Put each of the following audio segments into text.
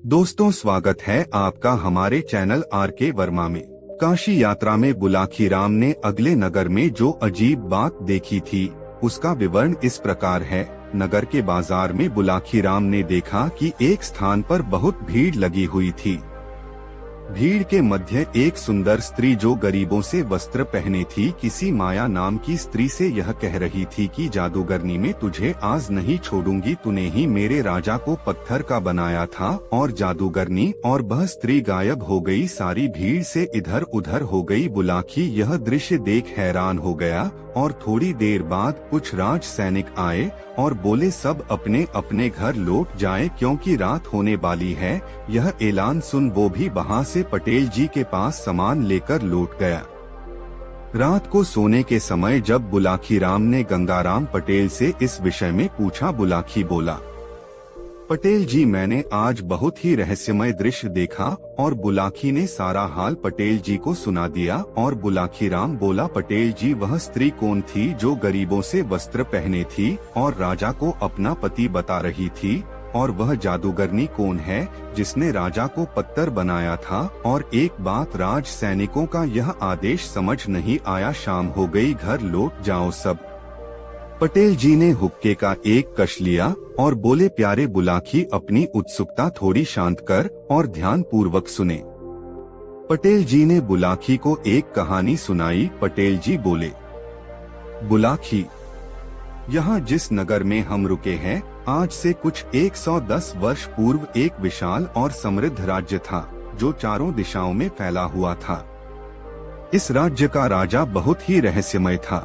दोस्तों, स्वागत है आपका हमारे चैनल RK वर्मा में। काशी यात्रा में बुलाकी राम ने अगले नगर में जो अजीब बात देखी थी उसका विवरण इस प्रकार है। नगर के बाजार में बुलाकी राम ने देखा कि एक स्थान पर बहुत भीड़ लगी हुई थी। भीड़ के मध्य एक सुंदर स्त्री जो गरीबों से वस्त्र पहने थी, किसी माया नाम की स्त्री से यह कह रही थी कि जादूगरनी में तुझे आज नहीं छोड़ूंगी, तूने ही मेरे राजा को पत्थर का बनाया था। और जादूगरनी और वह स्त्री गायब हो गई, सारी भीड़ से इधर उधर हो गई। बुलाकी यह दृश्य देख हैरान हो गया और थोड़ी देर बाद कुछ राज सैनिक आए और बोले सब अपने अपने घर लौट जाएं क्योंकि रात होने वाली है। यह ऐलान सुन वो भी वहां से पटेल जी के पास सामान लेकर लौट गया। रात को सोने के समय जब बुलाकी राम ने गंगाराम पटेल से इस विषय में पूछा, बुलाकी बोला, पटेल जी मैंने आज बहुत ही रहस्यमय दृश्य देखा। और बुलाकी ने सारा हाल पटेल जी को सुना दिया। और बुलाकी राम बोला, पटेल जी वह स्त्री कौन थी जो गरीबों से वस्त्र पहने थी और राजा को अपना पति बता रही थी? और वह जादूगरनी कौन है जिसने राजा को पत्थर बनाया था? और एक बात, राज सैनिकों का यह आदेश समझ नहीं आया, शाम हो गई, घर लौट जाओ सब। पटेल जी ने हुक्के का एक कश लिया और बोले, प्यारे बुलाकी अपनी उत्सुकता थोड़ी शांत कर और ध्यान पूर्वक सुने। पटेल जी ने बुलाकी को एक कहानी सुनाई। पटेल जी बोले, बुलाकी, यहाँ जिस नगर में हम रुके हैं आज से कुछ 110 वर्ष पूर्व एक विशाल और समृद्ध राज्य था जो चारों दिशाओं में फैला हुआ था। इस राज्य का राजा बहुत ही रहस्यमय था।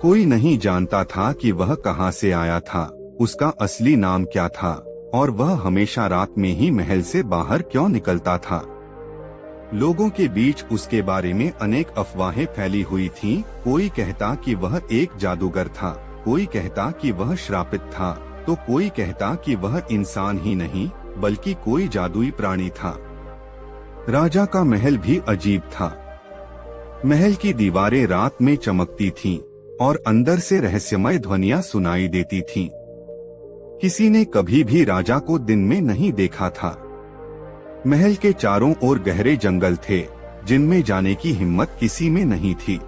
कोई नहीं जानता था कि वह कहाँ से आया था, उसका असली नाम क्या था और वह हमेशा रात में ही महल से बाहर क्यों निकलता था। लोगों के बीच उसके बारे में अनेक अफवाहें फैली हुई थीं। कोई कहता कि वह एक जादूगर था, कोई कहता कि वह श्रापित था, तो कोई कहता कि वह इंसान ही नहीं बल्कि कोई जादुई प्राणी था। राजा का महल भी अजीब था। महल की दीवारें रात में चमकती थीं और अंदर से रहस्यमय ध्वनियां सुनाई देती थीं। किसी ने कभी भी राजा को दिन में नहीं देखा था। महल के चारों ओर गहरे जंगल थे जिनमें जाने की हिम्मत किसी में नहीं थी।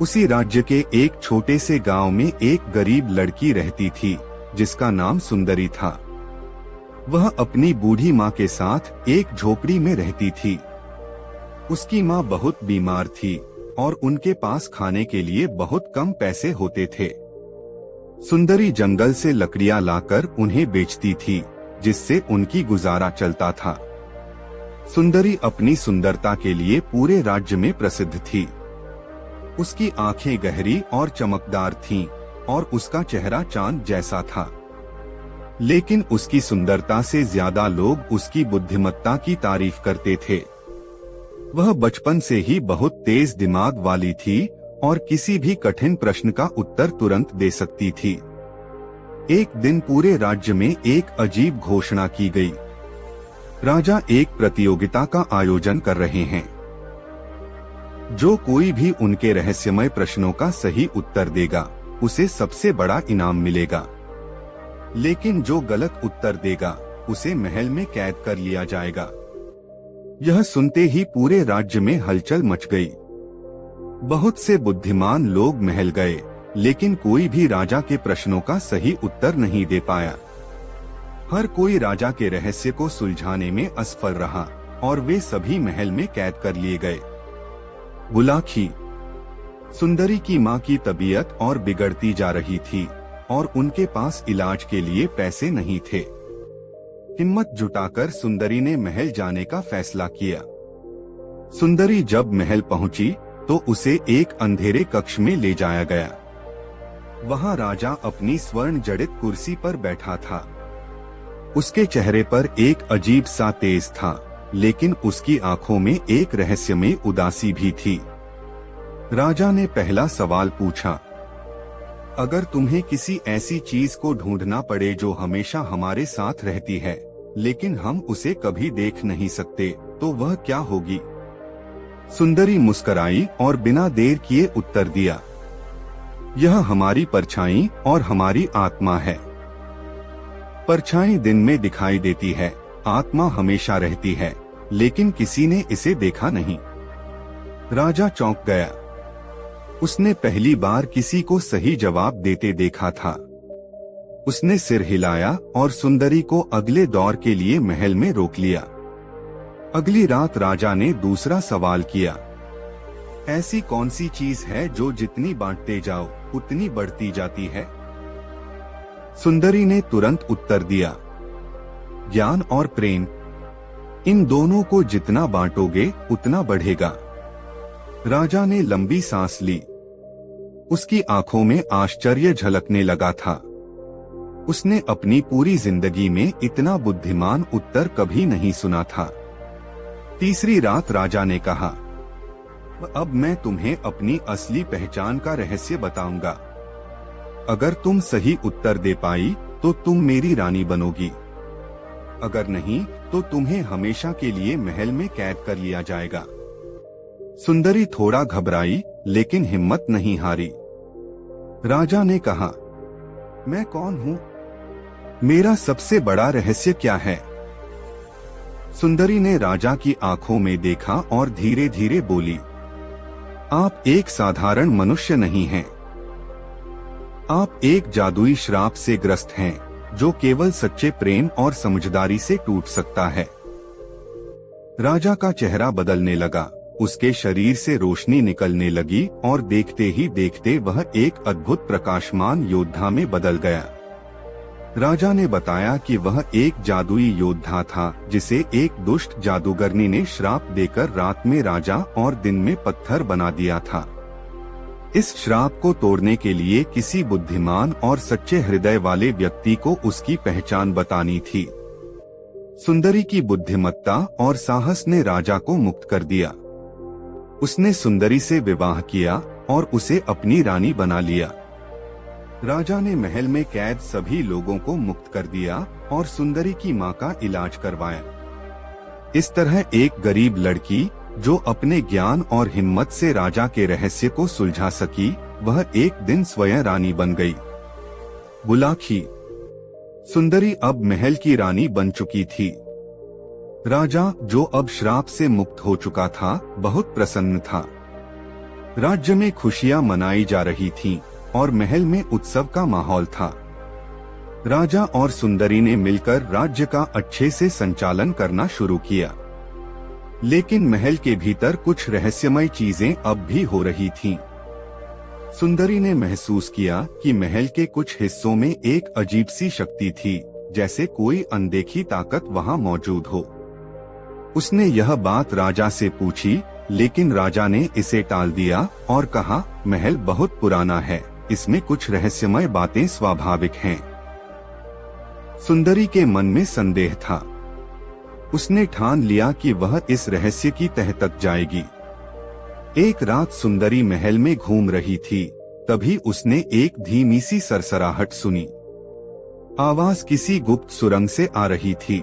उसी राज्य के एक छोटे से गांव में एक गरीब लड़की रहती थी जिसका नाम सुंदरी था। वह अपनी बूढ़ी माँ के साथ एक झोपड़ी में रहती थी। उसकी माँ बहुत बीमार थी और उनके पास खाने के लिए बहुत कम पैसे होते थे। सुंदरी जंगल से लकड़ियां लाकर उन्हें बेचती थी जिससे उनकी गुजारा चलता था। सुंदरी अपनी सुंदरता के लिए पूरे राज्य में प्रसिद्ध थी। उसकी आंखें गहरी और चमकदार थीं और उसका चेहरा चांद जैसा था। लेकिन उसकी सुंदरता से ज्यादा लोग उसकी बुद्धिमत्ता की तारीफ करते थे। वह बचपन से ही बहुत तेज दिमाग वाली थी और किसी भी कठिन प्रश्न का उत्तर तुरंत दे सकती थी। एक दिन पूरे राज्य में एक अजीब घोषणा की गई। राजा एक प्रतियोगिता का आयोजन कर रहे हैं। जो कोई भी उनके रहस्यमय प्रश्नों का सही उत्तर देगा उसे सबसे बड़ा इनाम मिलेगा, लेकिन जो गलत उत्तर देगा उसे महल में कैद कर लिया जाएगा। यह सुनते ही पूरे राज्य में हलचल मच गई। बहुत से बुद्धिमान लोग महल गए, लेकिन कोई भी राजा के प्रश्नों का सही उत्तर नहीं दे पाया। हर कोई राजा के रहस्य को सुलझाने में असफल रहा और वे सभी महल में कैद कर लिए गए। बुलाकी, सुंदरी की माँ की तबीयत और बिगड़ती जा रही थी और उनके पास इलाज के लिए पैसे नहीं थे। हिम्मत जुटाकर सुंदरी ने महल जाने का फैसला किया। सुंदरी जब महल पहुंची तो उसे एक अंधेरे कक्ष में ले जाया गया। वहां राजा अपनी स्वर्ण जड़ित कुर्सी पर बैठा था। उसके चेहरे पर एक अजीब सा तेज था, लेकिन उसकी आंखों में एक रहस्यमय उदासी भी थी। राजा ने पहला सवाल पूछा, अगर तुम्हें किसी ऐसी चीज को ढूंढना पड़े जो हमेशा हमारे साथ रहती है लेकिन हम उसे कभी देख नहीं सकते, तो वह क्या होगी? सुंदरी मुस्कुराई और बिना देर किए उत्तर दिया, यह हमारी परछाई और हमारी आत्मा है। परछाई दिन में दिखाई देती है आत्मा हमेशा रहती है, लेकिन किसी ने इसे देखा नहीं। राजा चौंक गया। उसने पहली बार किसी को सही जवाब देते देखा था। उसने सिर हिलाया और सुंदरी को अगले दौर के लिए महल में रोक लिया। अगली रात राजा ने दूसरा सवाल किया, ऐसी कौन सी चीज है जो जितनी बांटते जाओ उतनी बढ़ती जाती है? सुंदरी ने तुरंत उत्तर दिया, ज्ञान और प्रेम। इन दोनों को जितना बांटोगे उतना बढ़ेगा। राजा ने लंबी सांस ली। उसकी आंखों में आश्चर्य झलकने लगा था। उसने अपनी पूरी जिंदगी में इतना बुद्धिमान उत्तर कभी नहीं सुना था। तीसरी रात राजा ने कहा, अब मैं तुम्हें अपनी असली पहचान का रहस्य बताऊंगा। अगर तुम सही उत्तर दे पाई तो तुम मेरी रानी बनोगी, अगर नहीं तो तुम्हें हमेशा के लिए महल में कैद कर लिया जाएगा। सुंदरी थोड़ा घबराई, लेकिन हिम्मत नहीं हारी। राजा ने कहा, मैं कौन हूँ? मेरा सबसे बड़ा रहस्य क्या है? सुंदरी ने राजा की आंखों में देखा और धीरे धीरे बोली, आप एक साधारण मनुष्य नहीं हैं। आप एक जादुई श्राप से ग्रस्त हैं, जो केवल सच्चे प्रेम और समझदारी से टूट सकता है। राजा का चेहरा बदलने लगा, उसके शरीर से रोशनी निकलने लगी और देखते ही देखते वह एक अद्भुत प्रकाशमान योद्धा में बदल गया। राजा ने बताया कि वह एक जादुई योद्धा था, जिसे एक दुष्ट जादूगरनी ने श्राप देकर रात में राजा और दिन में पत्थर बना दिया था। इस श्राप को तोड़ने के लिए किसी बुद्धिमान और सच्चे हृदय वाले व्यक्ति को उसकी पहचान बतानी थी। सुंदरी की बुद्धिमत्ता और साहस ने राजा को मुक्त कर दिया। उसने सुंदरी से विवाह किया और उसे अपनी रानी बना लिया। राजा ने महल में कैद सभी लोगों को मुक्त कर दिया और सुंदरी की मां का इलाज करवाया। इस तरह एक गरीब लड़की जो अपने ज्ञान और हिम्मत से राजा के रहस्य को सुलझा सकी, वह एक दिन स्वयं रानी बन गई। बुलाखी। सुंदरी अब महल की रानी बन चुकी थी। राजा, जो अब श्राप से मुक्त हो चुका था, बहुत प्रसन्न था। राज्य में खुशियां मनाई जा रही थीं और महल में उत्सव का माहौल था। राजा और सुंदरी ने मिलकर राज्य का अच्छे से संचालन करना शुरू किया। लेकिन महल के भीतर कुछ रहस्यमय चीजें अब भी हो रही थीं। सुंदरी ने महसूस किया कि महल के कुछ हिस्सों में एक अजीब सी शक्ति थी, जैसे कोई अनदेखी ताकत वहां मौजूद हो। उसने यह बात राजा से पूछी, लेकिन राजा ने इसे टाल दिया और कहा, महल बहुत पुराना है, इसमें कुछ रहस्यमय बातें स्वाभाविक हैं। सुंदरी के मन में संदेह था। उसने ठान लिया कि वह इस रहस्य की तह तक जाएगी। एक रात सुंदरी महल में घूम रही थी, तभी उसने एक धीमी सी सरसराहट सुनी। आवाज किसी गुप्त सुरंग से आ रही थी।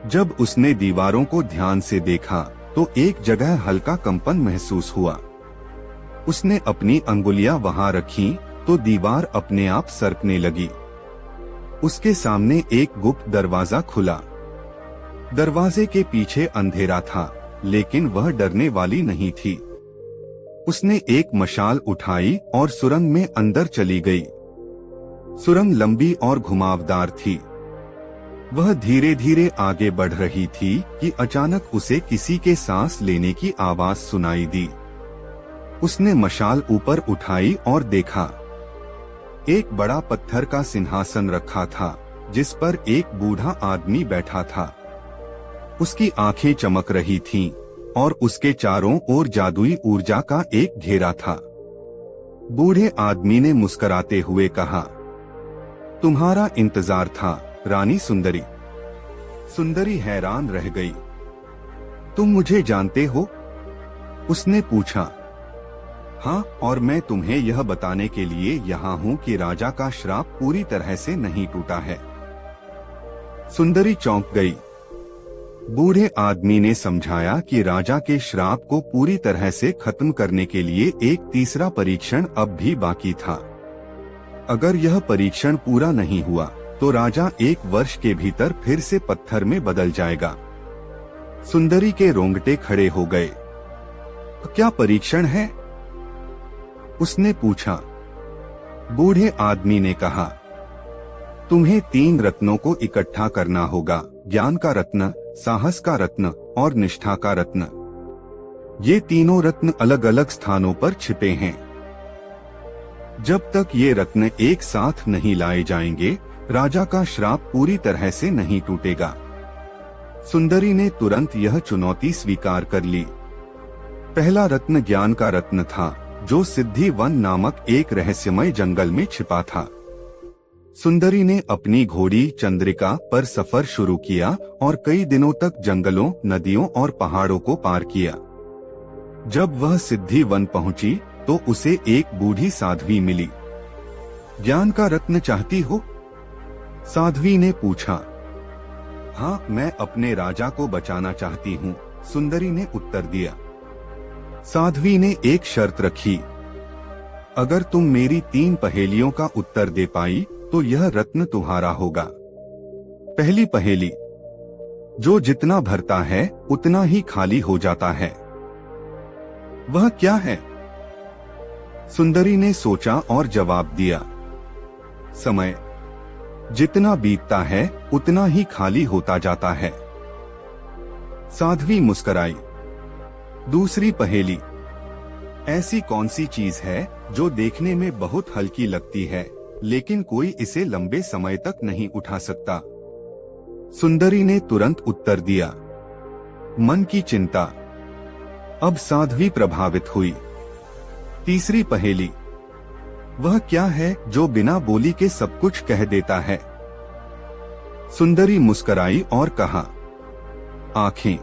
जब उसने दीवारों को ध्यान से देखा तो एक जगह हल्का कंपन महसूस हुआ। उसने अपनी अंगुलियां वहां रखी तो दीवार अपने आप सरकने लगी। उसके सामने एक गुप्त दरवाजा खुला। दरवाजे के पीछे अंधेरा था, लेकिन वह डरने वाली नहीं थी। उसने एक मशाल उठाई और सुरंग में अंदर चली गई। सुरंग लंबी और घुमावदार थी। वह धीरे धीरे आगे बढ़ रही थी कि अचानक उसे किसी के सांस लेने की आवाज सुनाई दी। उसने मशाल ऊपर उठाई और देखा। एक बड़ा पत्थर का सिंहासन रखा था, जिस पर एक बूढ़ा आदमी बैठा था। उसकी आंखें चमक रही थीं और उसके चारों ओर जादुई ऊर्जा का एक घेरा था। बूढ़े आदमी ने मुस्कुराते हुए कहा, तुम्हारा इंतजार था रानी सुंदरी। सुंदरी हैरान रह गई। तुम मुझे जानते हो? उसने पूछा। हाँ, और मैं तुम्हें यह बताने के लिए यहाँ हूँ कि राजा का श्राप पूरी तरह से नहीं टूटा है। सुंदरी चौंक गई। बूढ़े आदमी ने समझाया कि राजा के श्राप को पूरी तरह से खत्म करने के लिए एक तीसरा परीक्षण अब भी बाकी था। अगर यह परीक्षण पूरा नहीं हुआ तो राजा 1 वर्ष के भीतर फिर से पत्थर में बदल जाएगा। सुंदरी के रोंगटे खड़े हो गए। क्या परीक्षण है? उसने पूछा। बूढ़े आदमी ने कहा, तुम्हें 3 रत्नों को इकट्ठा करना होगा, ज्ञान का रत्न, साहस का रत्न और निष्ठा का रत्न। ये तीनों रत्न अलग अलग स्थानों पर छिपे हैं। जब तक ये रत्न एक साथ नहीं लाए जाएंगे, राजा का श्राप पूरी तरह से नहीं टूटेगा। सुंदरी ने तुरंत यह चुनौती स्वीकार कर ली। पहला रत्न ज्ञान का रत्न था, जो सिद्धि वन नामक एक रहस्यमय जंगल में छिपा था। सुंदरी ने अपनी घोड़ी चंद्रिका पर सफर शुरू किया और कई दिनों तक जंगलों, नदियों और पहाड़ों को पार किया। जब वह सिद्धि वन पहुंची तो उसे एक बूढ़ी साध्वी मिली। ज्ञान का रत्न चाहती हो? साध्वी ने पूछा। हाँ, मैं अपने राजा को बचाना चाहती हूँ, सुंदरी ने उत्तर दिया। साध्वी ने एक शर्त रखी। अगर तुम मेरी 3 पहेलियों का उत्तर दे पाई तो यह रत्न तुम्हारा होगा। पहली पहेली, जो जितना भरता है उतना ही खाली हो जाता है। वह क्या है? सुंदरी ने सोचा और जवाब दिया, समय। जितना बीतता है उतना ही खाली होता जाता है। साध्वी मुस्कुराई। दूसरी पहेली, ऐसी कौन सी चीज है जो देखने में बहुत हल्की लगती है लेकिन कोई इसे लंबे समय तक नहीं उठा सकता? सुंदरी ने तुरंत उत्तर दिया, मन की चिंता। अब साध्वी प्रभावित हुई। तीसरी पहेली, वह क्या है जो बिना बोली के सब कुछ कह देता है? सुंदरी मुस्कुराई और कहा, आंखें।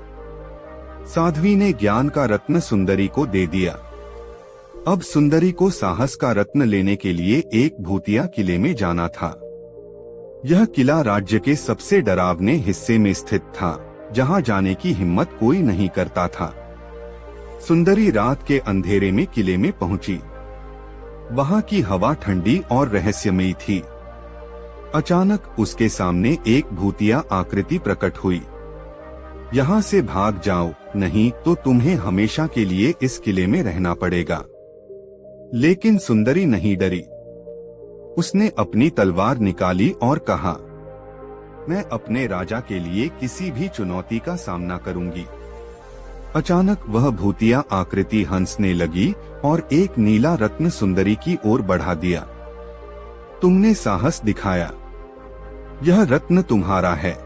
साध्वी ने ज्ञान का रत्न सुंदरी को दे दिया। अब सुंदरी को साहस का रत्न लेने के लिए एक भूतिया किले में जाना था। यह किला राज्य के सबसे डरावने हिस्से में स्थित था, जहां जाने की हिम्मत कोई नहीं करता था। सुंदरी रात के अंधेरे में किले में पहुंची। वहां की हवा ठंडी और रहस्यमयी थी। अचानक उसके सामने एक भूतिया आकृति प्रकट हुई। यहाँ से भाग जाओ, नहीं तो तुम्हें हमेशा के लिए इस किले में रहना पड़ेगा। लेकिन सुंदरी नहीं डरी। उसने अपनी तलवार निकाली और कहा, मैं अपने राजा के लिए किसी भी चुनौती का सामना करूंगी। अचानक वह भूतिया आकृति हंसने लगी और एक नीला रत्न सुंदरी की ओर बढ़ा दिया। तुमने साहस दिखाया, यह रत्न तुम्हारा है।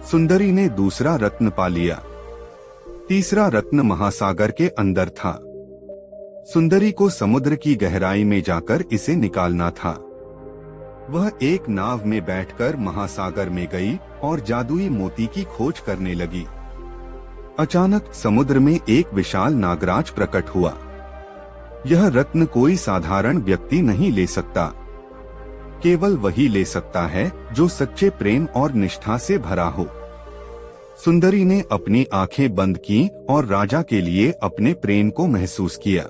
सुंदरी ने दूसरा रत्न पा लिया। तीसरा रत्न महासागर के अंदर था। सुंदरी को समुद्र की गहराई में जाकर इसे निकालना था। वह एक नाव में बैठकर महासागर में गई और जादुई मोती की खोज करने लगी। अचानक समुद्र में एक विशाल नागराज प्रकट हुआ। यह रत्न कोई साधारण व्यक्ति नहीं ले सकता। केवल वही ले सकता है जो सच्चे प्रेम और निष्ठा से भरा हो। सुंदरी ने अपनी आंखें बंद की और राजा के लिए अपने प्रेम को महसूस किया।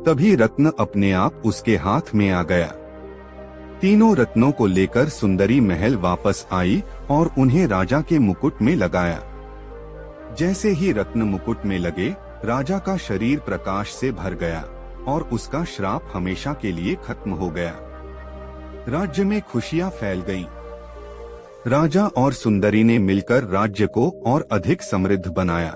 तभी रत्न अपने आप उसके हाथ में आ गया। तीनों रत्नों को लेकर सुंदरी महल वापस आई और उन्हें राजा के मुकुट में लगाया। जैसे ही रत्न मुकुट में लगे, राजा का शरीर प्रकाश से भर गया और उसका श्राप हमेशा के लिए खत्म हो गया। राज्य में खुशियां फैल गईं। राजा और सुंदरी ने मिलकर राज्य को और अधिक समृद्ध बनाया।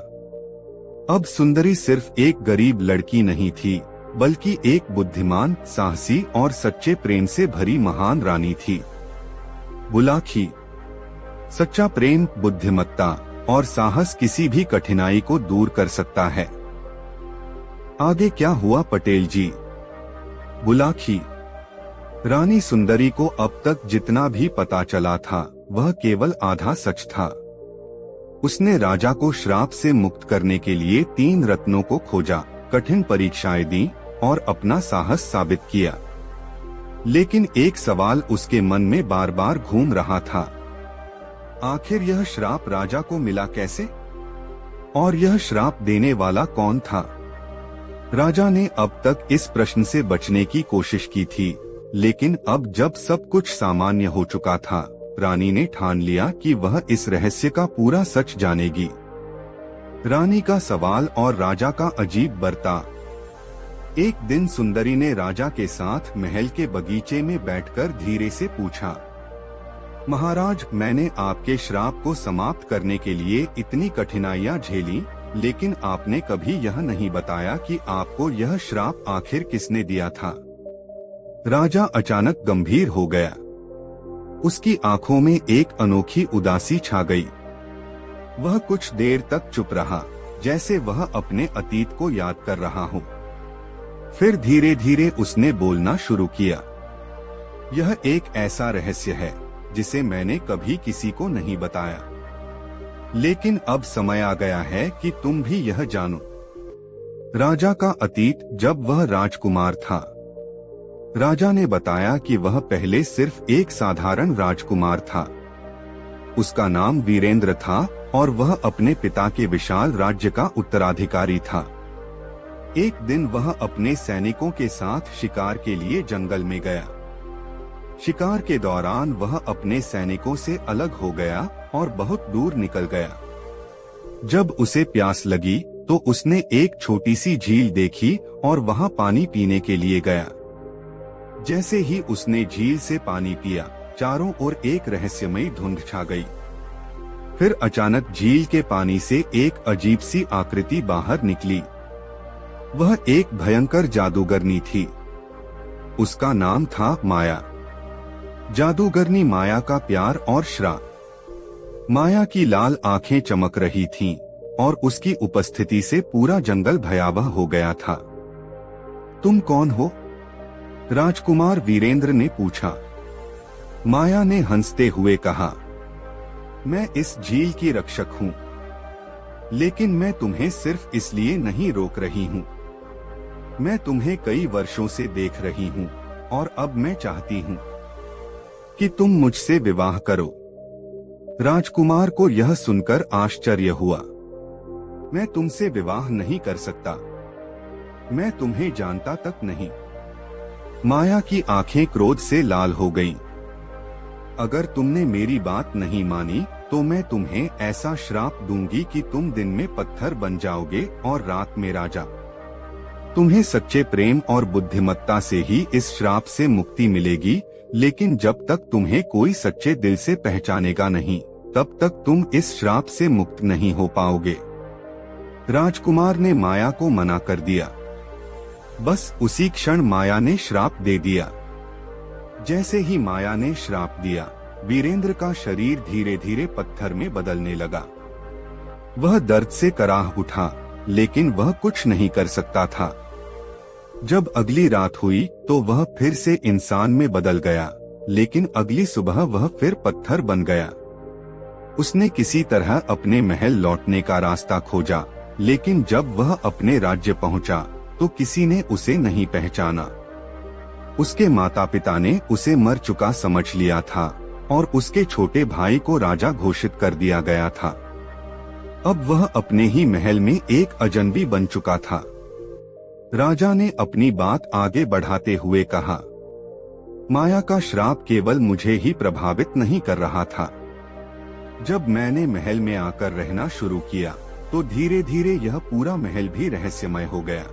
अब सुंदरी सिर्फ एक गरीब लड़की नहीं थी, बल्कि एक बुद्धिमान, साहसी और सच्चे प्रेम से भरी महान रानी थी। बुलाखी। सच्चा प्रेम, बुद्धिमत्ता और साहस किसी भी कठिनाई को दूर कर सकता है। आगे क्या हुआ पटेल जी? बुलाखी। रानी सुंदरी को अब तक जितना भी पता चला था वह केवल आधा सच था। उसने राजा को श्राप से मुक्त करने के लिए 3 रत्नों को खोजा, कठिन परीक्षाएं दी और अपना साहस साबित किया। लेकिन एक सवाल उसके मन में बार बार घूम रहा था। आखिर यह श्राप राजा को मिला कैसे? और यह श्राप देने वाला कौन था? राजा ने अब तक इस प्रश्न से बचने की कोशिश की थी, लेकिन अब जब सब कुछ सामान्य हो चुका था, रानी ने ठान लिया कि वह इस रहस्य का पूरा सच जानेगी। रानी का सवाल और राजा का अजीब बर्ताव। एक दिन सुंदरी ने राजा के साथ महल के बगीचे में बैठकर धीरे से पूछा, महाराज, मैंने आपके श्राप को समाप्त करने के लिए इतनी कठिनाइयां झेली, लेकिन आपने कभी यह नहीं बताया कि आपको यह श्राप आखिर किसने दिया था। राजा अचानक गंभीर हो गया। उसकी आंखों में एक अनोखी उदासी छा गई। वह कुछ देर तक चुप रहा, जैसे वह अपने अतीत को याद कर रहा हो। फिर धीरे धीरे उसने बोलना शुरू किया, यह एक ऐसा रहस्य है जिसे मैंने कभी किसी को नहीं बताया, लेकिन अब समय आ गया है कि तुम भी यह जानो। राजा का अतीत जब वह राजकुमार था। राजा ने बताया कि वह पहले सिर्फ एक साधारण राजकुमार था। उसका नाम वीरेंद्र था और वह अपने पिता के विशाल राज्य का उत्तराधिकारी था। एक दिन वह अपने सैनिकों के साथ शिकार के लिए जंगल में गया। शिकार के दौरान वह अपने सैनिकों से अलग हो गया और बहुत दूर निकल गया। जब उसे प्यास लगी तो उसने एक छोटी सी झील देखी और वहां पानी पीने के लिए गया। जैसे ही उसने झील से पानी पिया, चारों ओर एक रहस्यमयी धुंध छा गई। फिर अचानक झील के पानी से एक अजीब सी आकृति बाहर निकली। वह एक भयंकर जादूगरनी थी। उसका नाम था माया। जादूगरनी माया का प्यार और श्राप। माया की लाल आंखें चमक रही थीं और उसकी उपस्थिति से पूरा जंगल भयावह हो गया था। तुम कौन हो? राजकुमार वीरेंद्र ने पूछा। माया ने हंसते हुए कहा, मैं इस झील की रक्षक हूँ, लेकिन मैं तुम्हें सिर्फ इसलिए नहीं रोक रही हूँ। मैं तुम्हें कई वर्षों से देख रही हूँ और अब मैं चाहती हूँ कि तुम मुझसे विवाह करो। राजकुमार को यह सुनकर आश्चर्य हुआ। मैं तुमसे विवाह नहीं कर सकता। मैं तुम्हें जानता तक नहीं। माया की आंखें क्रोध से लाल हो गईं। अगर तुमने मेरी बात नहीं मानी तो मैं तुम्हें ऐसा श्राप दूंगी कि तुम दिन में पत्थर बन जाओगे और रात में राजा। तुम्हें सच्चे प्रेम और बुद्धिमत्ता से ही इस श्राप से मुक्ति मिलेगी, लेकिन जब तक तुम्हें कोई सच्चे दिल से पहचानेगा नहीं, तब तक तुम इस श्राप से मुक्त नहीं हो पाओगे। राजकुमार ने माया को मना कर दिया। बस उसी क्षण माया ने श्राप दे दिया। जैसे ही माया ने श्राप दिया, वीरेंद्र का शरीर धीरे धीरे पत्थर में बदलने लगा। वह दर्द से कराह उठा, लेकिन वह कुछ नहीं कर सकता था। जब अगली रात हुई तो वह फिर से इंसान में बदल गया, लेकिन अगली सुबह वह फिर पत्थर बन गया। उसने किसी तरह अपने महल लौटने का रास्ता खोजा, लेकिन जब वह अपने राज्य पहुंचा तो किसी ने उसे नहीं पहचाना। उसके माता पिता ने उसे मर चुका समझ लिया था और उसके छोटे भाई को राजा घोषित कर दिया गया था। अब वह अपने ही महल में एक अजनबी बन चुका था। राजा ने अपनी बात आगे बढ़ाते हुए कहा, माया का श्राप केवल मुझे ही प्रभावित नहीं कर रहा था। जब मैंने महल में आकर रहना शुरू किया तो धीरे धीरे यह पूरा महल भी रहस्यमय हो गया।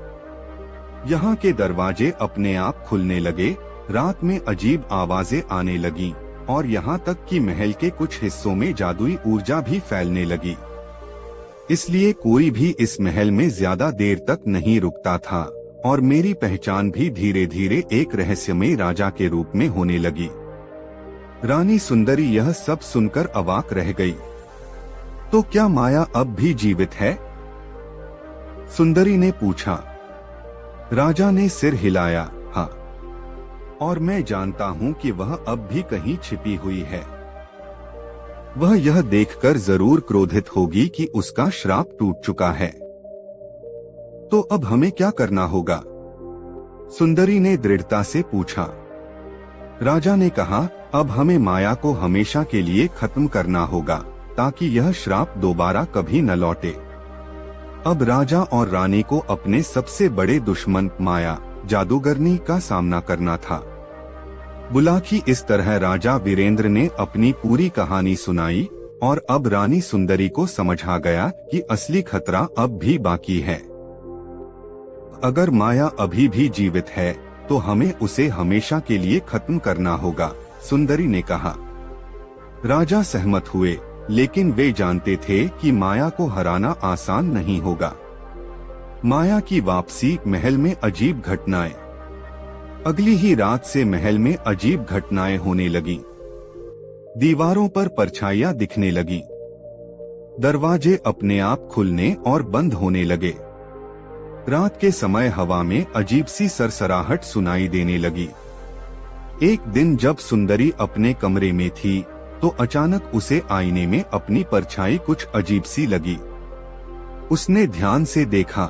यहाँ के दरवाजे अपने आप खुलने लगे, रात में अजीब आवाजें आने लगीं और यहाँ तक कि महल के कुछ हिस्सों में जादुई ऊर्जा भी फैलने लगी। इसलिए कोई भी इस महल में ज्यादा देर तक नहीं रुकता था और मेरी पहचान भी धीरे धीरे एक रहस्यमय राजा के रूप में होने लगी। रानी सुंदरी यह सब सुनकर अवाक रह गई। तो क्या माया अब भी जीवित है? सुंदरी ने पूछा। राजा ने सिर हिलाया, हाँ, और मैं जानता हूँ कि वह अब भी कहीं छिपी हुई है। वह यह देखकर जरूर क्रोधित होगी कि उसका श्राप टूट चुका है। तो अब हमें क्या करना होगा? सुंदरी ने दृढ़ता से पूछा। राजा ने कहा, अब हमें माया को हमेशा के लिए खत्म करना होगा ताकि यह श्राप दोबारा कभी न लौटे। अब राजा और रानी को अपने सबसे बड़े दुश्मन माया, जादूगरनी का सामना करना था। बुलाकी इस तरह राजा वीरेंद्र ने अपनी पूरी कहानी सुनाई और अब रानी सुंदरी को समझ आ गया कि असली खतरा अब भी बाकी है। अगर माया अभी भी जीवित है तो हमें उसे हमेशा के लिए खत्म करना होगा, सुंदरी ने कहा। राजा सहमत हुए, लेकिन वे जानते थे कि माया को हराना आसान नहीं होगा। माया की वापसी, महल में अजीब घटनाएं। अगली ही रात से महल में अजीब घटनाएं होने लगीं। दीवारों पर परछाइयां दिखने लगी, दरवाजे अपने आप खुलने और बंद होने लगे। रात के समय हवा में अजीब सी सरसराहट सुनाई देने लगी। एक दिन जब सुंदरी अपने कमरे में थी तो अचानक उसे आईने में अपनी परछाई कुछ अजीब सी लगी। उसने ध्यान से देखा,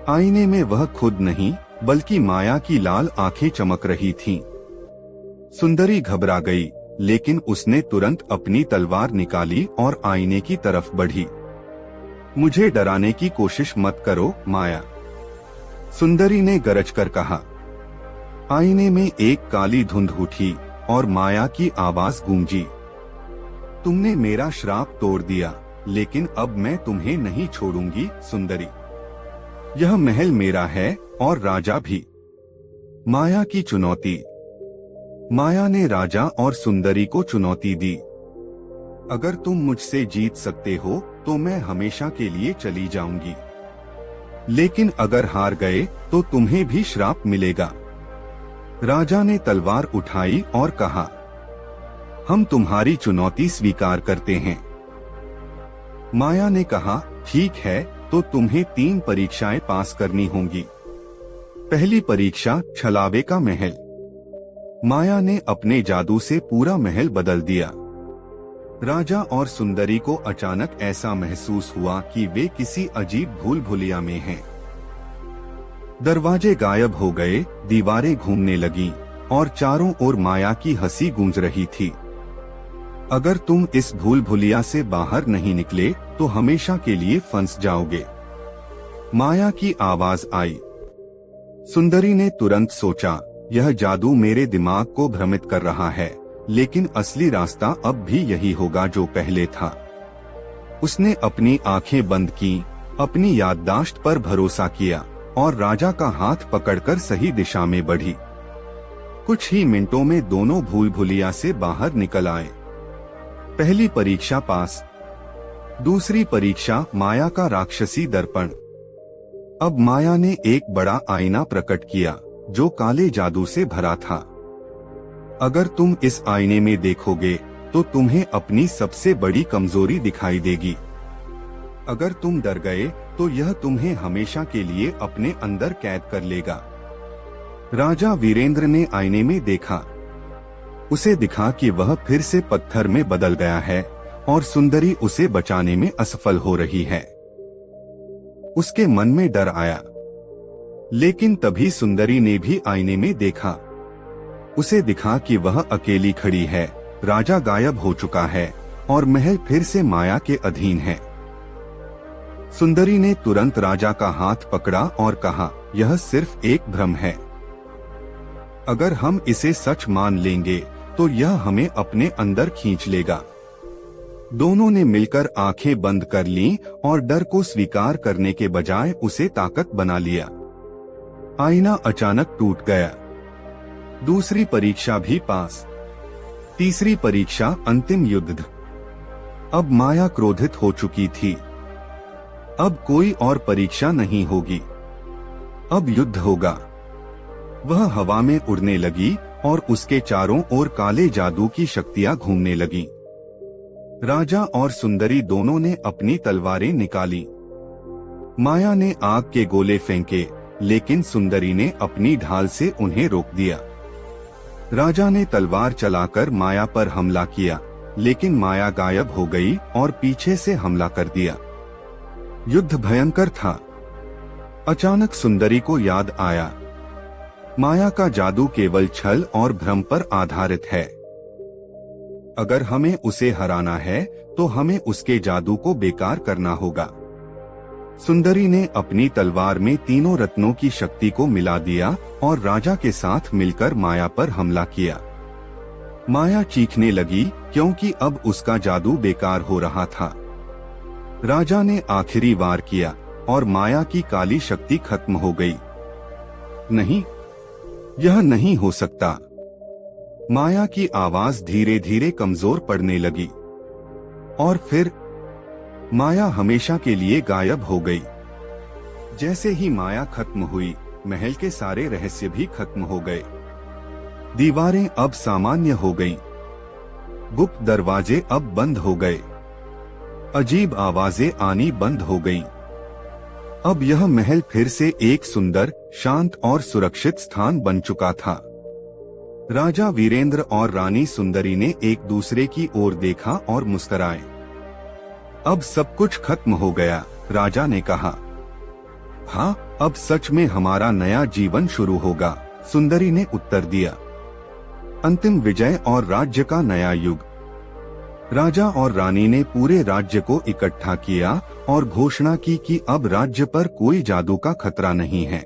आईने में वह खुद नहीं बल्कि माया की लाल आंखें चमक रही थीं। सुंदरी घबरा गई, लेकिन उसने तुरंत अपनी तलवार निकाली और आईने की तरफ बढ़ी। मुझे डराने की कोशिश मत करो माया, सुंदरी ने गरज कर कहा। आईने में एक काली धुंध उठी और माया की आवाज गूंजी, तुमने मेरा श्राप तोड़ दिया, लेकिन अब मैं तुम्हें नहीं छोड़ूंगी सुंदरी। यह महल मेरा है और राजा भी। माया की चुनौती। माया ने राजा और सुंदरी को चुनौती दी, अगर तुम मुझसे जीत सकते हो तो मैं हमेशा के लिए चली जाऊंगी, लेकिन अगर हार गए तो तुम्हें भी श्राप मिलेगा। राजा ने तलवार उठाई और कहा, हम तुम्हारी चुनौती स्वीकार करते हैं। माया ने कहा, ठीक है, तो तुम्हें 3 परीक्षाएं पास करनी होंगी। पहली परीक्षा, छलावे का महल। माया ने अपने जादू से पूरा महल बदल दिया। राजा और सुंदरी को अचानक ऐसा महसूस हुआ कि वे किसी अजीब भूल भुलैया में हैं। दरवाजे गायब हो गए, दीवारें घूमने लगीं और चारों ओर माया की हंसी गूंज रही थी। अगर तुम इस भूल भुलैया से बाहर नहीं निकले तो हमेशा के लिए फंस जाओगे, माया की आवाज आई। सुंदरी ने तुरंत सोचा, यह जादू मेरे दिमाग को भ्रमित कर रहा है, लेकिन असली रास्ता अब भी यही होगा जो पहले था। उसने अपनी आंखें बंद की, अपनी याददाश्त पर भरोसा किया और राजा का हाथ पकड़कर सही दिशा में बढ़ी। कुछ ही मिनटों में दोनों भूल भुलैया से बाहर निकल आए। पहली परीक्षा पास। दूसरी परीक्षा, माया का राक्षसी दर्पण। अब माया ने एक बड़ा आईना प्रकट किया जो काले जादू से भरा था। अगर तुम इस आईने में देखोगे तो तुम्हें अपनी सबसे बड़ी कमजोरी दिखाई देगी। अगर तुम डर गए तो यह तुम्हें हमेशा के लिए अपने अंदर कैद कर लेगा। राजा वीरेंद्र ने आईने में देखा। उसे दिखा कि वह फिर से पत्थर में बदल गया है और सुंदरी उसे बचाने में असफल हो रही है। उसके मन में डर आया, लेकिन तभी सुंदरी ने भी आईने में देखा। उसे दिखा कि वह अकेली खड़ी है, राजा गायब हो चुका है और महल फिर से माया के अधीन है। सुंदरी ने तुरंत राजा का हाथ पकड़ा और कहा, यह सिर्फ एक भ्रम है। अगर हम इसे सच मान लेंगे तो यह हमें अपने अंदर खींच लेगा। दोनों ने मिलकर आंखें बंद कर लीं और डर को स्वीकार करने के बजाय उसे ताकत बना लिया। आईना अचानक टूट गया। दूसरी परीक्षा भी पास। तीसरी परीक्षा, अंतिम युद्ध। अब माया क्रोधित हो चुकी थी। अब कोई और परीक्षा नहीं होगी, अब युद्ध होगा। वह हवा में उड़ने लगी और उसके चारों ओर काले जादू की शक्तियां घूमने लगीं। राजा और सुंदरी दोनों ने अपनी तलवारें निकाली। माया ने आग के गोले फेंके, लेकिन सुंदरी ने अपनी ढाल से उन्हें रोक दिया। राजा ने तलवार चलाकर माया पर हमला किया, लेकिन माया गायब हो गई और पीछे से हमला कर दिया। युद्ध भयंकर था। अचानक सुंदरी को याद आया, माया का जादू केवल छल और भ्रम पर आधारित है। अगर हमें उसे हराना है तो हमें उसके जादू को बेकार करना होगा। सुंदरी ने अपनी तलवार में तीनों रत्नों की शक्ति को मिला दिया और राजा के साथ मिलकर माया पर हमला किया। माया चीखने लगी क्योंकि अब उसका जादू बेकार हो रहा था। राजा ने आखिरी वार किया और माया की काली शक्ति खत्म हो गई। नहीं, यह नहीं हो सकता। माया की आवाज धीरे धीरे कमजोर पड़ने लगी और फिर माया हमेशा के लिए गायब हो गई। जैसे ही माया खत्म हुई, महल के सारे रहस्य भी खत्म हो गए। दीवारें अब सामान्य हो गईं। गुप्त दरवाजे अब बंद हो गए। अजीब आवाजें आनी बंद हो गईं। अब यह महल फिर से एक सुंदर, शांत और सुरक्षित स्थान बन चुका था। राजा वीरेंद्र और रानी सुंदरी ने एक दूसरे की ओर देखा और मुस्कुराए। अब सब कुछ खत्म हो गया, राजा ने कहा। हाँ, अब सच में हमारा नया जीवन शुरू होगा, सुंदरी ने उत्तर दिया। अंतिम विजय और राज्य का नया युग। राजा और रानी ने पूरे राज्य को इकट्ठा किया और घोषणा की कि अब राज्य पर कोई जादू का खतरा नहीं है।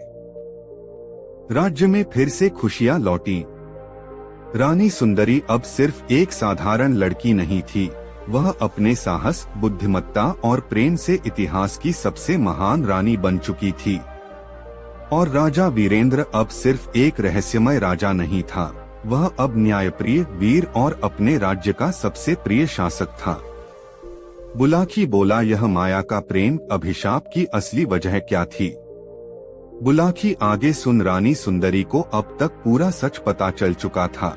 राज्य में फिर से खुशियां लौटी। रानी सुंदरी अब सिर्फ एक साधारण लड़की नहीं थी, वह अपने साहस, बुद्धिमत्ता और प्रेम से इतिहास की सबसे महान रानी बन चुकी थी। और राजा वीरेंद्र अब सिर्फ एक रहस्यमय राजा नहीं था, वह अब न्यायप्रिय, वीर और अपने राज्य का सबसे प्रिय शासक था। बुलाकी बोला, यह माया का प्रेम अभिशाप की असली वजह क्या थी? बुलाकी आगे सुन। रानी सुंदरी को अब तक पूरा सच पता चल चुका था,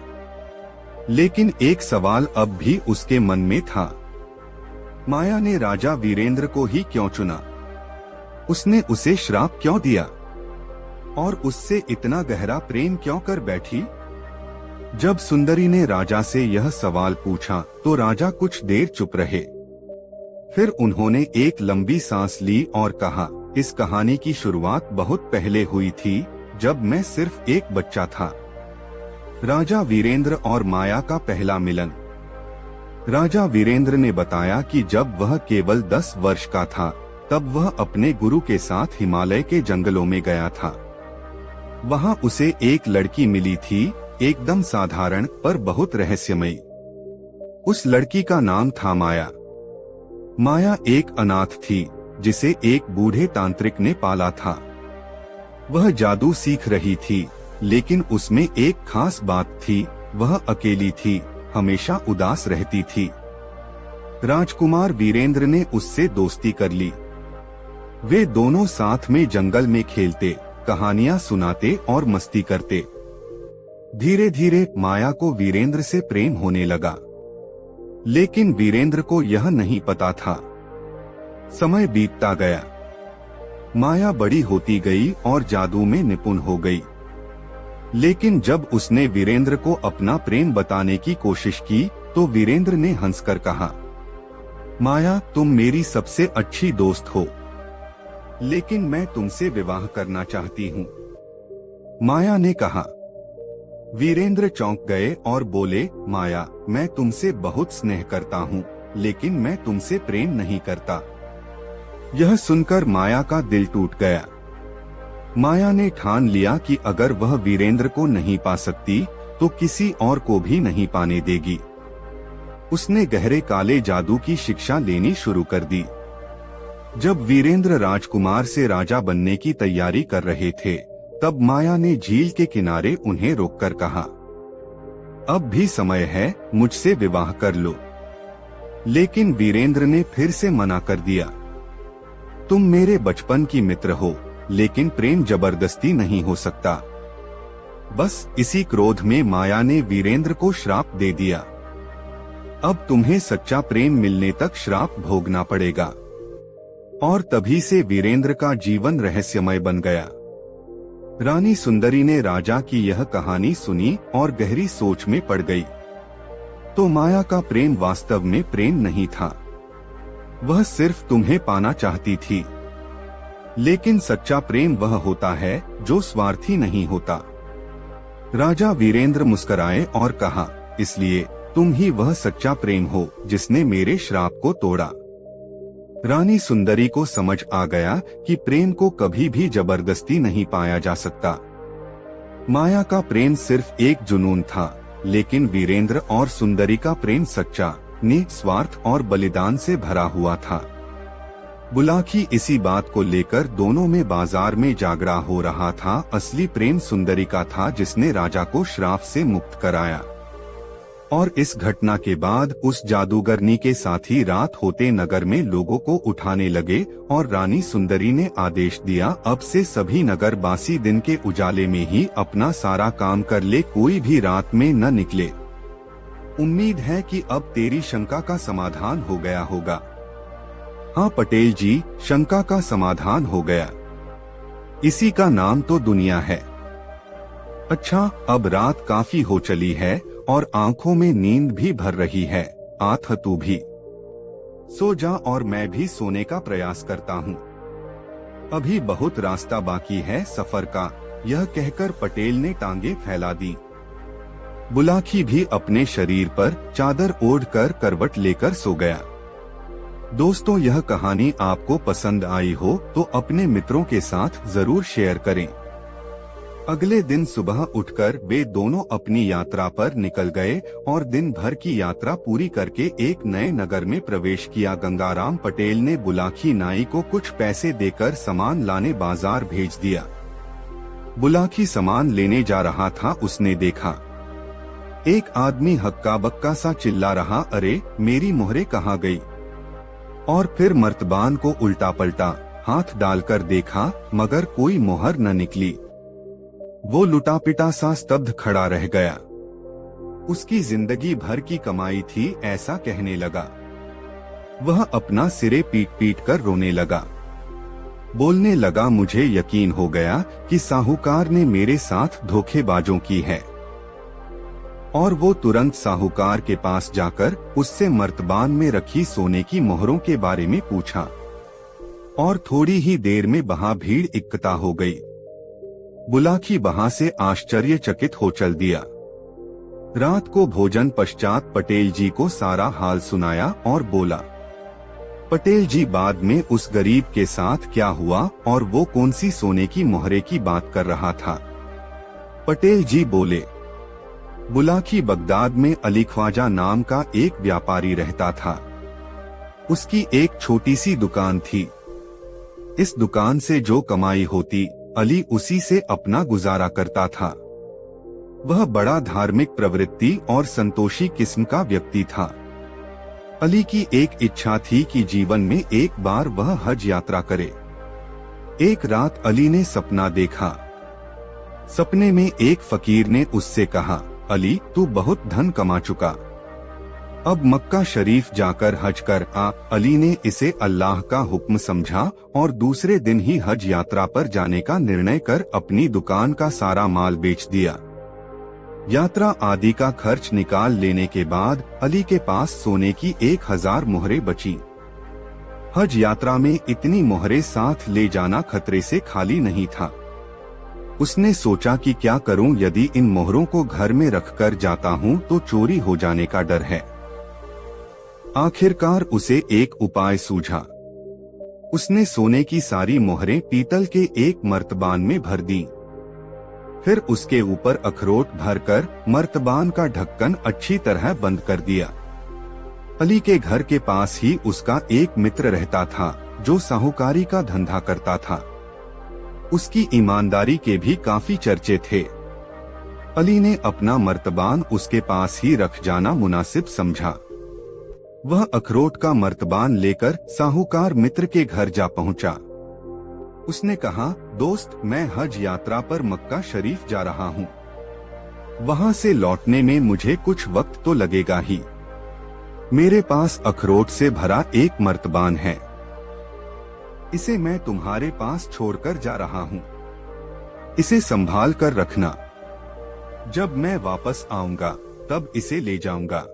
लेकिन एक सवाल अब भी उसके मन में था। माया ने राजा वीरेंद्र को ही क्यों चुना? उसने उसे श्राप क्यों दिया? और उससे इतना गहरा प्रेम क्यों कर बैठी? जब सुंदरी ने राजा से यह सवाल पूछा तो राजा कुछ देर चुप रहे। फिर उन्होंने एक लंबी सांस ली और कहा, इस कहानी की शुरुआत बहुत पहले हुई थी, जब मैं सिर्फ एक बच्चा था। राजा वीरेंद्र और माया का पहला मिलन। राजा वीरेंद्र ने बताया कि जब वह केवल 10 वर्ष का था, तब वह अपने गुरु के साथ हिमालय के जंगलों में गया था। वहां उसे एक लड़की मिली थी, एकदम साधारण पर बहुत रहस्यमयी। उस लड़की का नाम था माया। माया एक अनाथ थी, जिसे एक बूढ़े तांत्रिक ने पाला था। वह जादू सीख रही थी, लेकिन उसमें एक खास बात थी, वह अकेली थी, हमेशा उदास रहती थी। राजकुमार वीरेंद्र ने उससे दोस्ती कर ली। वे दोनों साथ में जंगल में खेलते, कहानियां सुनाते और मस्ती करते। धीरे धीरे माया को वीरेंद्र से प्रेम होने लगा, लेकिन वीरेंद्र को यह नहीं पता था। समय बीतता गया। माया बड़ी होती गई और जादू में निपुण हो गई। लेकिन जब उसने वीरेंद्र को अपना प्रेम बताने की कोशिश की, तो वीरेंद्र ने हंसकर कहा, माया, तुम मेरी सबसे अच्छी दोस्त हो, लेकिन मैं तुमसे विवाह करना चाहती हूँ। माया ने कहा। वीरेंद्र चौंक गए और बोले, माया, मैं तुमसे बहुत स्नेह करता हूँ, लेकिन मैं तुमसे प्रेम नहीं करता। यह सुनकर माया का दिल टूट गया। माया ने ठान लिया कि अगर वह वीरेंद्र को नहीं पा सकती, तो किसी और को भी नहीं पाने देगी। उसने गहरे काले जादू की शिक्षा लेनी शुरू कर दी। जब वीरेंद्र राजकुमार से राजा बनने की तैयारी कर रहे थे, तब माया ने झील के किनारे उन्हें रोककर कहा, अब भी समय है, मुझसे विवाह कर लो। लेकिन वीरेंद्र ने फिर से मना कर दिया। तुम मेरे बचपन की मित्र हो, लेकिन प्रेम जबरदस्ती नहीं हो सकता। बस इसी क्रोध में माया ने वीरेंद्र को श्राप दे दिया। अब तुम्हें सच्चा प्रेम मिलने तक श्राप भोगना पड़ेगा। और तभी से वीरेंद्र का जीवन रहस्यमय बन गया। रानी सुंदरी ने राजा की यह कहानी सुनी और गहरी सोच में पड़ गई। तो माया का प्रेम वास्तव में प्रेम नहीं था, वह सिर्फ तुम्हें पाना चाहती थी। लेकिन सच्चा प्रेम वह होता है जो स्वार्थी नहीं होता। राजा वीरेंद्र मुस्कुराए और कहा, इसलिए तुम ही वह सच्चा प्रेम हो जिसने मेरे श्राप को तोड़ा। रानी सुंदरी को समझ आ गया कि प्रेम को कभी भी जबरदस्ती नहीं पाया जा सकता। माया का प्रेम सिर्फ एक जुनून था, लेकिन वीरेंद्र और सुंदरी का प्रेम सच्चा, निस्वार्थ और बलिदान से भरा हुआ था। बुलाकी इसी बात को लेकर दोनों में बाजार में झगड़ा हो रहा था। असली प्रेम सुंदरी का था, जिसने राजा को श्राप से मुक्त कराया। और इस घटना के बाद उस जादूगरनी के साथी रात होते नगर में लोगों को उठाने लगे और रानी सुंदरी ने आदेश दिया, अब से सभी नगरवासी दिन के उजाले में ही अपना सारा काम कर ले, कोई भी रात में न निकले। उम्मीद है कि अब तेरी शंका का समाधान हो गया होगा। हाँ पटेल जी, शंका का समाधान हो गया। इसी का नाम तो दुनिया है। अच्छा, अब रात काफी हो चली है और आंखों में नींद भी भर रही है। आथ तू भी सो जा और मैं भी सोने का प्रयास करता हूँ। अभी बहुत रास्ता बाकी है सफर का। यह कहकर पटेल ने टांगे फैला दी। बुलाकी भी अपने शरीर पर चादर ओढ़कर करवट लेकर सो गया। दोस्तों, यह कहानी आपको पसंद आई हो तो अपने मित्रों के साथ जरूर शेयर करें। अगले दिन सुबह उठकर वे दोनों अपनी यात्रा पर निकल गए और दिन भर की यात्रा पूरी करके एक नए नगर में प्रवेश किया। गंगाराम पटेल ने बुलाकी नाई को कुछ पैसे देकर सामान लाने बाजार भेज दिया। बुलाकी सामान लेने जा रहा था, उसने देखा एक आदमी हक्का बक्का सा चिल्ला रहा, अरे मेरी मोहरे कहाँ गई? और फिर मर्तबान को उल्टा पलटा हाथ डालकर देखा, मगर कोई मोहर न निकली। वो लुटा पिटा सा स्तब्ध खड़ा रह गया। उसकी जिंदगी भर की कमाई थी, ऐसा कहने लगा। वह अपना सिरे पीट पीट कर रोने लगा। बोलने लगा, मुझे यकीन हो गया कि साहूकार ने मेरे साथ धोखेबाजों की है। और वो तुरंत साहूकार के पास जाकर उससे मर्तबान में रखी सोने की मोहरों के बारे में पूछा। और थोड़ी ही देर में वहां भीड़ इकट्ठा हो गई। बुलाकी वहां से आश्चर्यचकित हो चल दिया। रात को भोजन पश्चात पटेल जी को सारा हाल सुनाया और बोला, पटेल जी बाद में उस गरीब के साथ क्या हुआ और वो कौन सी सोने की मोहरे की बात कर रहा था? पटेल जी बोले, बुलाकी बगदाद में अली ख्वाजा नाम का एक व्यापारी रहता था। उसकी एक छोटी सी दुकान थी। इस दुकान से जो कमाई होती अली उसी से अपना गुजारा करता था। वह बड़ा धार्मिक प्रवृत्ति और संतोषी किस्म का व्यक्ति था। अली की एक इच्छा थी कि जीवन में एक बार वह हज यात्रा करे। एक रात अली ने सपना देखा। सपने में एक फकीर ने उससे कहा, अली तू बहुत धन कमा चुका, अब मक्का शरीफ जाकर हज कर आ। अली ने इसे अल्लाह का हुक्म समझा और दूसरे दिन ही हज यात्रा पर जाने का निर्णय कर अपनी दुकान का सारा माल बेच दिया। यात्रा आदि का खर्च निकाल लेने के बाद अली के पास सोने की 1000 मोहरें बची। हज यात्रा में इतनी मोहरें साथ ले जाना खतरे से खाली नहीं था। उसने सोचा कि क्या करूं, यदि इन मोहरों को घर में रखकर जाता हूं तो चोरी हो जाने का डर है। आखिरकार उसे एक उपाय सूझा। उसने सोने की सारी मोहरें पीतल के एक मर्तबान में भर दी। फिर उसके ऊपर अखरोट भरकर मर्तबान का ढक्कन अच्छी तरह बंद कर दिया। अली के घर के पास ही उसका एक मित्र रहता था जो साहूकारी का धंधा करता था। उसकी ईमानदारी के भी काफी चर्चे थे। अली ने अपना मर्तबान उसके पास ही रख जाना मुनासिब समझा। वह अखरोट का मर्तबान लेकर साहूकार मित्र के घर जा पहुंचा। उसने कहा, दोस्त मैं हज यात्रा पर मक्का शरीफ जा रहा हूं। वहां से लौटने में मुझे कुछ वक्त तो लगेगा ही। मेरे पास अखरोट से भरा एक मर्तबान है। इसे मैं तुम्हारे पास छोड़कर जा रहा हूं। इसे संभाल कर रखना। जब मैं वापस आऊंगा तब इसे ले जाऊंगा।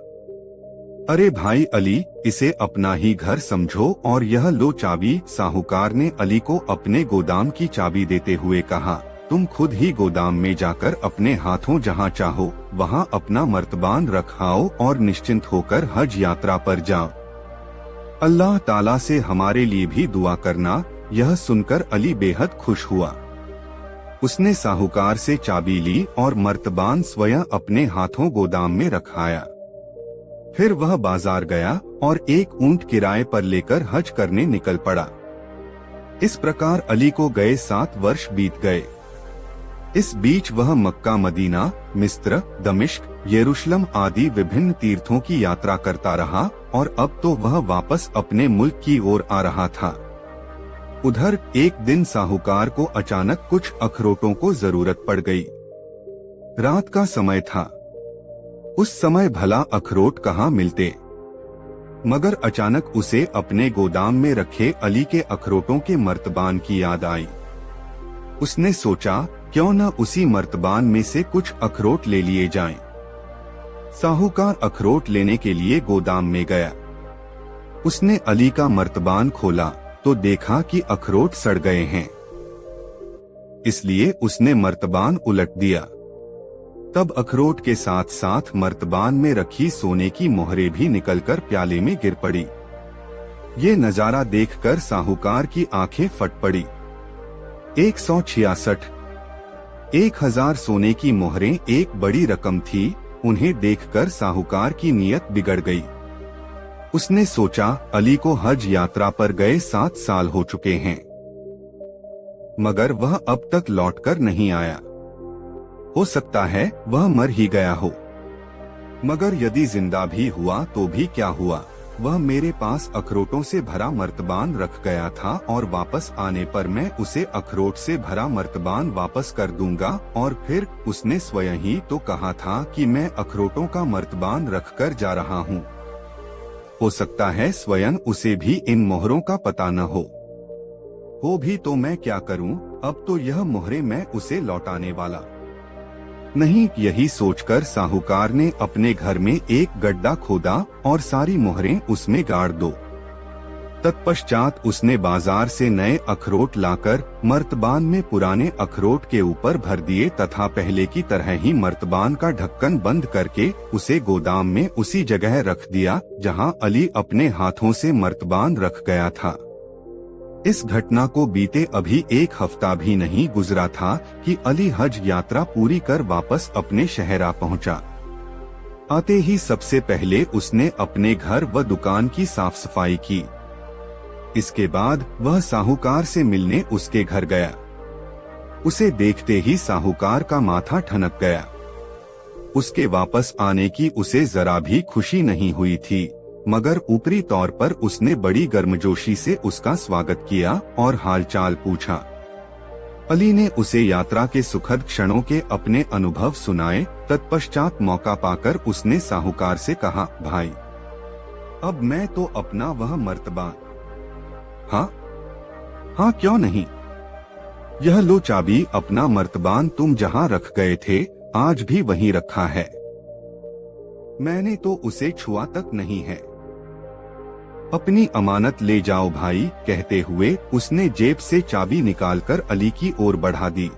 अरे भाई अली, इसे अपना ही घर समझो और यह लो चाबी। साहूकार ने अली को अपने गोदाम की चाबी देते हुए कहा, तुम खुद ही गोदाम में जाकर अपने हाथों जहां चाहो वहां अपना मर्तबान रखाओ और निश्चिंत होकर हज यात्रा पर जाओ। अल्लाह ताला से हमारे लिए भी दुआ करना। यह सुनकर अली बेहद खुश हुआ। उसने साहूकार से चाबी ली और मर्तबान स्वयं अपने हाथों गोदाम में रखाया। फिर वह बाजार गया और एक ऊंट किराए पर लेकर हज करने निकल पड़ा। इस प्रकार अली को गए 7 वर्ष बीत गए। इस बीच वह मक्का, मदीना, मिस्र, दमिश्क, यरूशलेम आदि विभिन्न तीर्थों की यात्रा करता रहा और अब तो वह वापस अपने मुल्क की ओर आ रहा था। उधर एक दिन साहूकार को अचानक कुछ अखरोटों को जरूरत पड़ गई। रात का समय था। उस समय भला अखरोट कहाँ मिलते, मगर अचानक उसे अपने गोदाम में रखे अली के अखरोटों के मर्तबान की याद आई। उसने सोचा क्यों न उसी मर्तबान में से कुछ अखरोट ले लिए जाएं। साहूकार अखरोट लेने के लिए गोदाम में गया। उसने अली का मर्तबान खोला तो देखा कि अखरोट सड़ गए हैं। इसलिए उसने मर्तबान उलट दिया। तब अखरोट के साथ साथ मर्तबान में रखी सोने की मोहरें भी निकलकर प्याले में गिर पड़ी। ये नजारा देखकर साहूकार की आंखें फट पड़ी। 166 1000 सोने की मोहरें एक बड़ी रकम थी। उन्हें देखकर साहूकार की नीयत बिगड़ गई। उसने सोचा अली को हज यात्रा पर गए 7 साल हो चुके हैं, मगर वह अब तक लौटकर नहीं आया। हो सकता है वह मर ही गया हो। मगर यदि जिंदा भी हुआ तो भी क्या हुआ, वह मेरे पास अखरोटों से भरा मर्तबान रख गया था और वापस आने पर मैं उसे अखरोट से भरा मर्तबान वापस कर दूंगा। और फिर उसने स्वयं ही तो कहा था कि मैं अखरोटों का मर्तबान रखकर जा रहा हूँ। हो सकता है स्वयं उसे भी इन मोहरों का पता न हो भी तो मैं क्या करूं, अब तो यह मोहरें मैं उसे लौटाने वाला नहीं। यही सोचकर साहूकार ने अपने घर में एक गड्ढा खोदा और सारी मोहरें उसमें गाड़ दो। तत्पश्चात उसने बाजार से नए अखरोट लाकर मर्तबान में पुराने अखरोट के ऊपर भर दिए तथा पहले की तरह ही मर्तबान का ढक्कन बंद करके उसे गोदाम में उसी जगह रख दिया जहां अली अपने हाथों से मर्तबान रख गया था। इस घटना को बीते अभी 1 हफ्ता भी नहीं गुजरा था कि अली हज यात्रा पूरी कर वापस अपने शहर आ पहुंचा। आते ही सबसे पहले उसने अपने घर व दुकान की साफ सफाई की। इसके बाद वह साहूकार से मिलने उसके घर गया। उसे देखते ही साहूकार का माथा ठनक गया। उसके वापस आने की उसे जरा भी खुशी नहीं हुई थी, मगर ऊपरी तौर पर उसने बड़ी गर्मजोशी से उसका स्वागत किया और हालचाल पूछा। अली ने उसे यात्रा के सुखद क्षणों के अपने अनुभव सुनाए। तत्पश्चात मौका पाकर उसने साहूकार से कहा, भाई अब मैं तो अपना वह मर्तबान, हाँ क्यों नहीं, यह लो चाबी, अपना मर्तबान तुम जहाँ रख गए थे आज भी वहीं रखा है। मैंने तो उसे छुआ तक नहीं है। अपनी अमानत ले जाओ भाई। कहते हुए उसने जेब से चाबी निकालकर अली की ओर बढ़ा दी।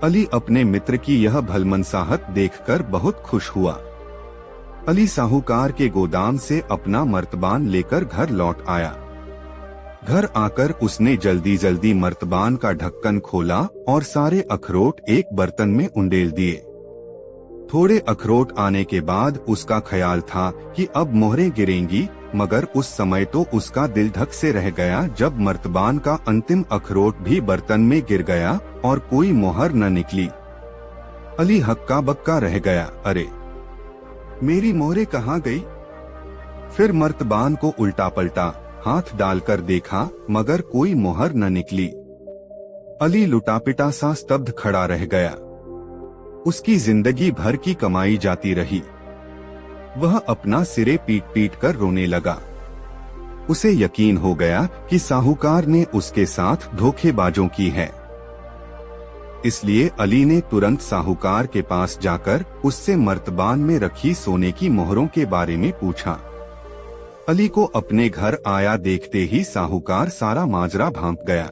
अली अपने मित्र की यह भलमनसाहत देखकर बहुत खुश हुआ। अली साहूकार के गोदाम से अपना मर्तबान लेकर घर लौट आया। घर आकर उसने जल्दी जल्दी मर्तबान का ढक्कन खोला और सारे अखरोट एक बर्तन में उंडेल दिए। थोड़े अखरोट आने के बाद उसका ख्याल था कि अब मोहरें गिरेंगी, मगर उस समय तो उसका दिल धक से रह गया जब मर्तबान का अंतिम अखरोट भी बर्तन में गिर गया और कोई मोहर न निकली। अली हक्का बक्का रह गया, अरे मेरी मोहरें कहाँ गई? फिर मर्तबान को उल्टा पलटा हाथ डालकर देखा, मगर कोई मोहर न निकली। अली लुटापिटा सा स्तब्ध खड़ा रह गया। उसकी जिंदगी भर की कमाई जाती रही। वह अपना सिरे पीट पीट कर रोने लगा। उसे यकीन हो गया कि साहूकार ने उसके साथ धोखेबाजों की है। इसलिए अली ने तुरंत साहूकार के पास जाकर उससे मर्तबान में रखी सोने की मोहरों के बारे में पूछा। अली को अपने घर आया देखते ही साहूकार सारा माजरा भांप गया।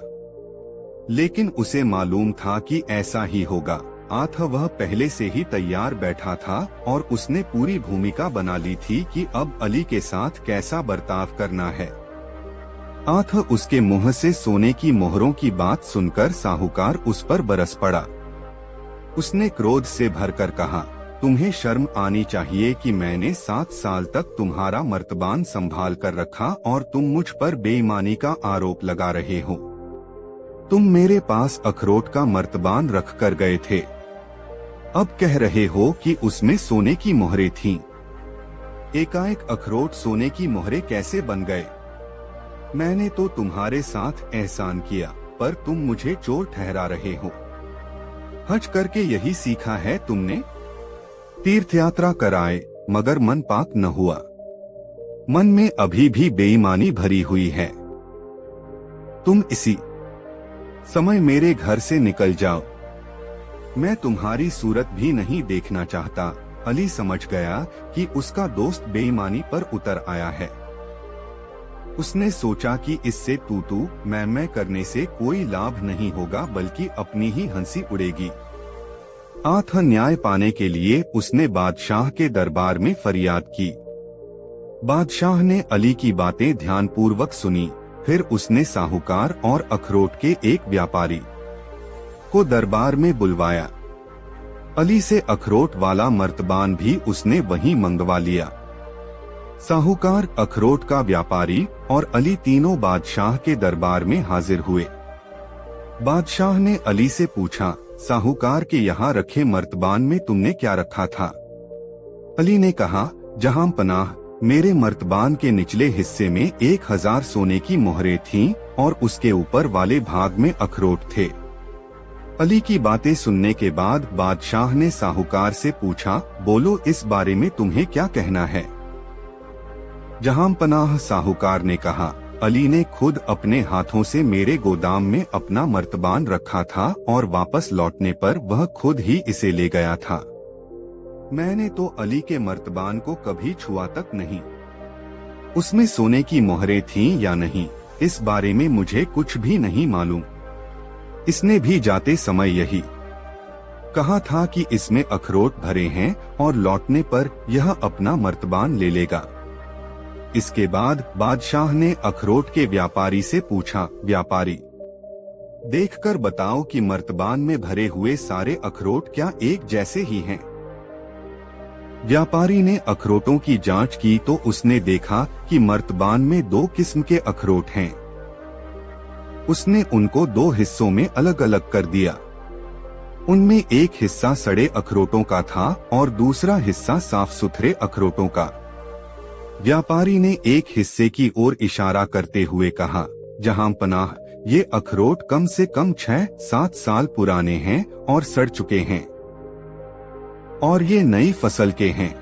लेकिन उसे मालूम था कि ऐसा ही होगा। आथ वह पहले से ही तैयार बैठा था और उसने पूरी भूमिका बना ली थी कि अब अली के साथ कैसा बर्ताव करना है। आथ उसके मुंह से सोने की मोहरों की बात सुनकर साहूकार उस पर बरस पड़ा। उसने क्रोध से भरकर कहा, तुम्हें शर्म आनी चाहिए कि मैंने 7 साल तक तुम्हारा मर्तबान संभाल कर रखा और तुम मुझ पर बेईमानी का आरोप लगा रहे हो। तुम मेरे पास अखरोट का मर्तबान रख कर गए थे, अब कह रहे हो कि उसमें सोने की मोहरें थीं। एकाएक अखरोट सोने की मोहरें कैसे बन गए? मैंने तो तुम्हारे साथ एहसान किया, पर तुम मुझे चोर ठहरा रहे हो। हज करके यही सीखा है तुमने? तीर्थ यात्रा कराए मगर मन पाक न हुआ। मन में अभी भी बेईमानी भरी हुई है। तुम इसी समय मेरे घर से निकल जाओ। मैं तुम्हारी सूरत भी नहीं देखना चाहता। अली समझ गया कि उसका दोस्त बेईमानी पर उतर आया है। उसने सोचा कि इससे तू मैं करने से कोई लाभ नहीं होगा, बल्कि अपनी ही हंसी उड़ेगी। आथ न्याय पाने के लिए उसने बादशाह के दरबार में फरियाद की। बादशाह ने अली की बातें ध्यानपूर्वक सुनी। फिर उसने साहूकार और अखरोट के एक व्यापारी को दरबार में बुलवाया। अली से अखरोट वाला मर्तबान भी उसने वहीं मंगवा लिया। साहूकार, अखरोट का व्यापारी और अली तीनों बादशाह के दरबार में हाजिर हुए। बादशाह ने अली से पूछा, साहूकार के यहाँ रखे मर्तबान में तुमने क्या रखा था? अली ने कहा, जहां पनाह, मेरे मर्तबान के निचले हिस्से में 1000 सोने की मोहरें थीं और उसके ऊपर वाले भाग में अखरोट थे। अली की बातें सुनने के बाद बादशाह ने साहूकार से पूछा, बोलो इस बारे में तुम्हें क्या कहना है? जहां पनाह, साहूकार ने कहा, अली ने खुद अपने हाथों से मेरे गोदाम में अपना मर्तबान रखा था और वापस लौटने पर वह खुद ही इसे ले गया था। मैंने तो अली के मर्तबान को कभी छुआ तक नहीं। उसमें सोने की मोहरें थीं या नहीं, इस बारे में मुझे कुछ भी नहीं मालूम। इसने भी जाते समय यही कहा था कि इसमें अखरोट भरे हैं और लौटने पर यह अपना मर्तबान ले लेगा। इसके बाद बादशाह ने अखरोट के व्यापारी से पूछा, व्यापारी, देखकर बताओ कि मर्तबान में भरे हुए सारे अखरोट क्या एक जैसे ही हैं? व्यापारी ने अखरोटों की जांच की तो उसने देखा कि मर्तबान में 2 किस्म के अखरोट हैं। उसने उनको 2 हिस्सों में अलग अलग कर दिया। उनमें एक हिस्सा सड़े अखरोटों का था और दूसरा हिस्सा साफ सुथरे अखरोटों का। व्यापारी ने एक हिस्से की ओर इशारा करते हुए कहा, जहां पनाह, ये अखरोट कम से कम 6-7 साल पुराने हैं और सड़ चुके हैं और ये नई फसल के हैं।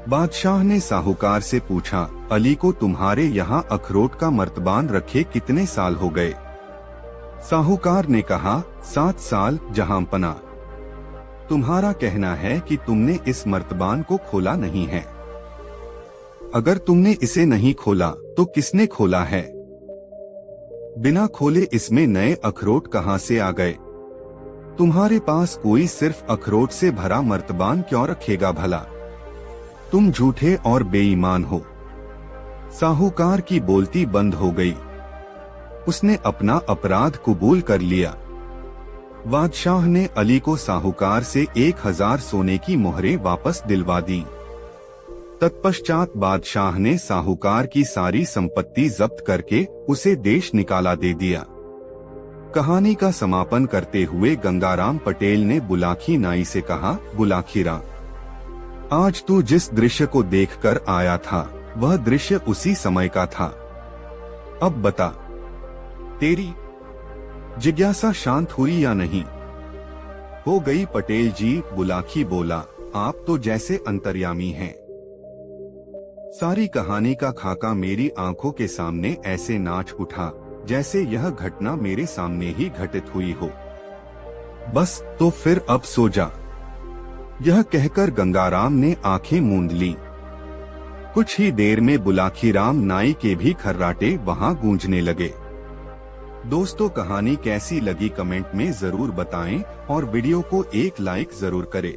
बादशाह ने साहूकार से पूछा, अली को तुम्हारे यहाँ अखरोट का मर्तबान रखे कितने साल हो गए? साहूकार ने कहा, 7 साल जहां पनाह। तुम्हारा कहना है कि तुमने इस मर्तबान को खोला नहीं है। अगर तुमने इसे नहीं खोला तो किसने खोला है? बिना खोले इसमें नए अखरोट कहां से आ गए? तुम्हारे पास कोई सिर्फ अखरोट से भरा मर्तबान क्यों रखेगा भला? तुम झूठे और बेईमान हो। साहूकार की बोलती बंद हो गई। उसने अपना अपराध कबूल कर लिया। बादशाह ने अली को साहूकार से 1000 सोने की मोहरें वापस दिलवा दी। तत्पश्चात बादशाह ने साहूकार की सारी संपत्ति जब्त करके उसे देश निकाला दे दिया। कहानी का समापन करते हुए गंगाराम पटेल ने बुलाखी नाई से कहा, बुलाखी राम, आज तू जिस दृश्य को देखकर आया था वह दृश्य उसी समय का था। अब बता, तेरी जिज्ञासा शांत हुई या नहीं? हो गई पटेल जी, बुलाखी बोला, आप तो जैसे अंतर्यामी हैं। सारी कहानी का खाका मेरी आंखों के सामने ऐसे नाच उठा जैसे यह घटना मेरे सामने ही घटित हुई हो। बस तो फिर अब सो जा। यह कहकर गंगाराम ने आंखें मूंद लीं। कुछ ही देर में बुलाखी राम नाई के भी खर्राटे वहां गूंजने लगे। दोस्तों, कहानी कैसी लगी कमेंट में जरूर बताएं और वीडियो को एक लाइक जरूर करें।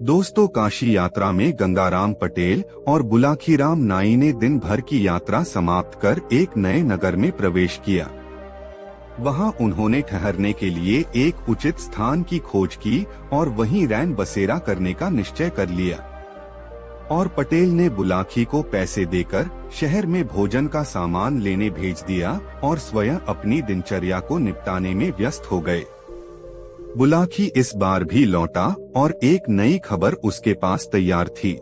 दोस्तों, काशी यात्रा में गंगाराम पटेल और बुलाखीराम नाई ने दिन भर की यात्रा समाप्त कर एक नए नगर में प्रवेश किया। वहां उन्होंने ठहरने के लिए एक उचित स्थान की खोज की और वहीं रैन बसेरा करने का निश्चय कर लिया। और पटेल ने बुलाखी को पैसे देकर शहर में भोजन का सामान लेने भेज दिया और स्वयं अपनी दिनचर्या को निपटाने में व्यस्त हो गए। बुलाखी इस बार भी लौटा और एक नई खबर उसके पास तैयार थी।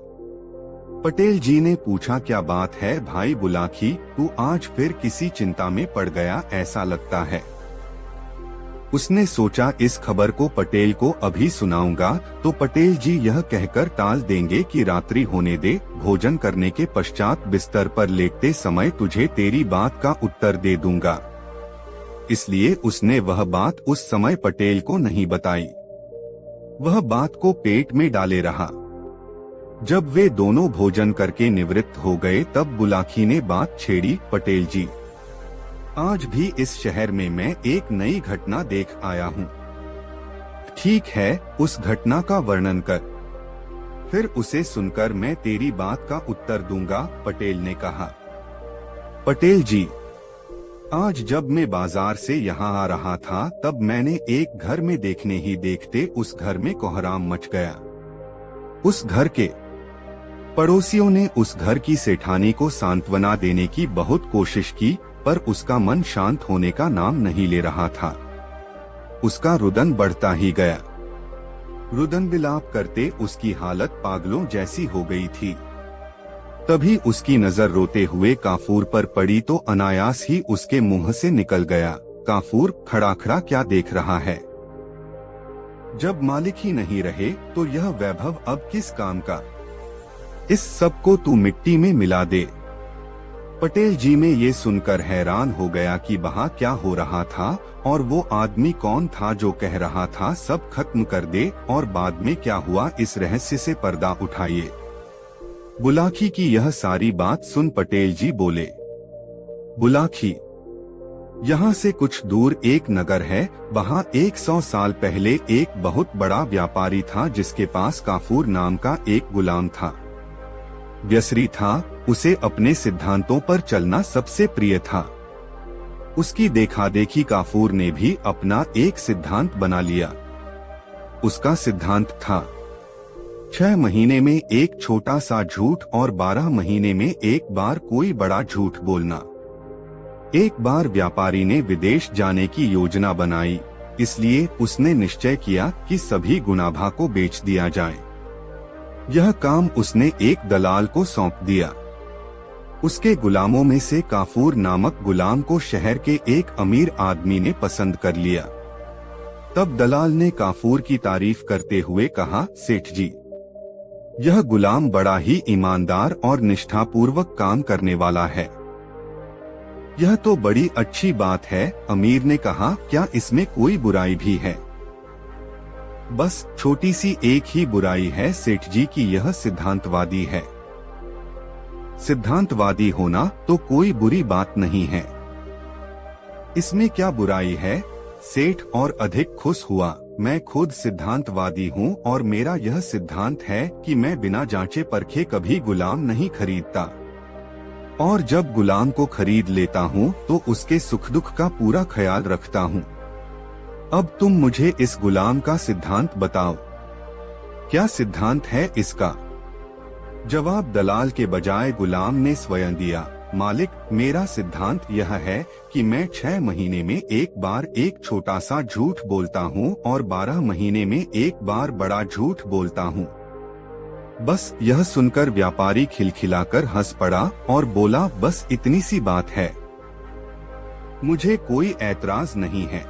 पटेल जी ने पूछा, क्या बात है भाई बुलाखी, तू आज फिर किसी चिंता में पड़ गया ऐसा लगता है। उसने सोचा इस खबर को पटेल को अभी सुनाऊंगा तो पटेल जी यह कहकर टाल देंगे कि रात्रि होने दे, भोजन करने के पश्चात बिस्तर पर लेटते समय तुझे तेरी बात का उत्तर दे दूंगा। इसलिए उसने वह बात उस समय पटेल को नहीं बताई। वह बात को पेट में डाले रहा। जब वे दोनों भोजन करके निवृत्त हो गए तब बुलाखी ने बात छेड़ी, पटेल जी, आज भी इस शहर में मैं एक नई घटना देख आया हूँ। ठीक है, उस घटना का वर्णन कर, फिर उसे सुनकर मैं तेरी बात का उत्तर दूंगा, पटेल ने कहा। पटेल जी, आज जब मैं बाजार से यहाँ आ रहा था तब मैंने एक घर में देखने ही देखते उस घर में कोहराम मच गया। उस घर के पड़ोसियों ने उस घर की सेठानी को सांत्वना देने की बहुत कोशिश की, पर उसका मन शांत होने का नाम नहीं ले रहा था। उसका रुदन बढ़ता ही गया। रुदन विलाप करते उसकी हालत पागलों जैसी हो गई थी। तभी उसकी नजर रोते हुए काफूर पर पड़ी तो अनायास ही उसके मुंह से निकल गया, काफूर, खड़ा खड़ा क्या देख रहा है? जब मालिक ही नहीं रहे तो यह वैभव अब किस काम का? इस सब को तू मिट्टी में मिला दे। पटेल जी में ये सुनकर हैरान हो गया कि वहाँ क्या हो रहा था और वो आदमी कौन था जो कह रहा था सब खत्म कर दे, और बाद में क्या हुआ इस रहस्य से पर्दा उठाइए। बुलाखी की यह सारी बात सुन पटेल जी बोले, बुलाखी, यहाँ से कुछ दूर एक नगर है, वहाँ 100 साल पहले एक बहुत बड़ा व्यापारी था जिसके पास काफूर नाम का एक गुलाम था। व्यसरी था, उसे अपने सिद्धांतों पर चलना सबसे प्रिय था। उसकी देखा देखी काफूर ने भी अपना एक सिद्धांत बना लिया। उसका सिद्धांत था 6 महीने में एक छोटा सा झूठ और 12 महीने में एक बार कोई बड़ा झूठ बोलना। एक बार व्यापारी ने विदेश जाने की योजना बनाई, इसलिए उसने निश्चय किया कि सभी गुनाभा को बेच दिया जाए। यह काम उसने एक दलाल को सौंप दिया। उसके गुलामों में से काफूर नामक गुलाम को शहर के एक अमीर आदमी ने पसंद कर लिया। तब दलाल ने काफूर की तारीफ करते हुए कहा, सेठ जी, यह गुलाम बड़ा ही ईमानदार और निष्ठापूर्वक काम करने वाला है। यह तो बड़ी अच्छी बात है। अमीर ने कहा, क्या इसमें कोई बुराई भी है? बस छोटी सी एक ही बुराई है सेठ जी की यह सिद्धांतवादी है। सिद्धांतवादी होना तो कोई बुरी बात नहीं है। इसमें क्या बुराई है? सेठ और अधिक खुश हुआ। मैं खुद सिद्धांतवादी हूँ और मेरा यह सिद्धांत है कि मैं बिना जांचे परखे कभी गुलाम नहीं खरीदता, और जब गुलाम को खरीद लेता हूँ तो उसके सुख दुख का पूरा ख्याल रखता हूँ। अब तुम मुझे इस गुलाम का सिद्धांत बताओ, क्या सिद्धांत है इसका? जवाब दलाल के बजाय गुलाम ने स्वयं दिया, मालिक, मेरा सिद्धांत यह है कि मैं 6 महीने में एक बार एक छोटा सा झूठ बोलता हूँ और 12 महीने में एक बार बड़ा झूठ बोलता हूँ। बस यह सुनकर व्यापारी खिलखिलाकर हंस पड़ा और बोला, बस इतनी सी बात है, मुझे कोई ऐतराज नहीं है।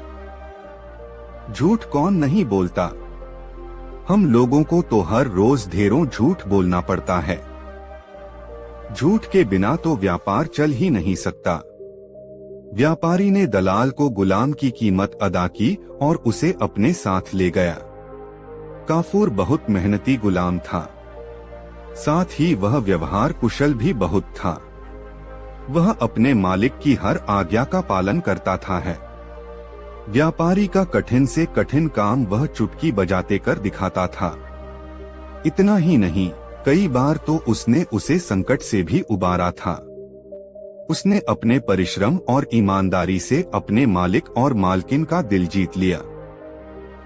झूठ कौन नहीं बोलता? हम लोगों को तो हर रोज ढेरों झूठ बोलना पड़ता है। झूठ के बिना तो व्यापार चल ही नहीं सकता। व्यापारी ने दलाल को गुलाम की कीमत अदा की और उसे अपने साथ ले गया। काफूर बहुत मेहनती गुलाम था, साथ ही वह व्यवहार कुशल भी बहुत था। वह अपने मालिक की हर आज्ञा का पालन करता था है। व्यापारी का कठिन से कठिन काम वह चुटकी बजाते कर दिखाता था। इतना ही नहीं, कई बार तो उसने उसे संकट से भी उबारा था। उसने अपने परिश्रम और ईमानदारी से अपने मालिक और मालकिन का दिल जीत लिया।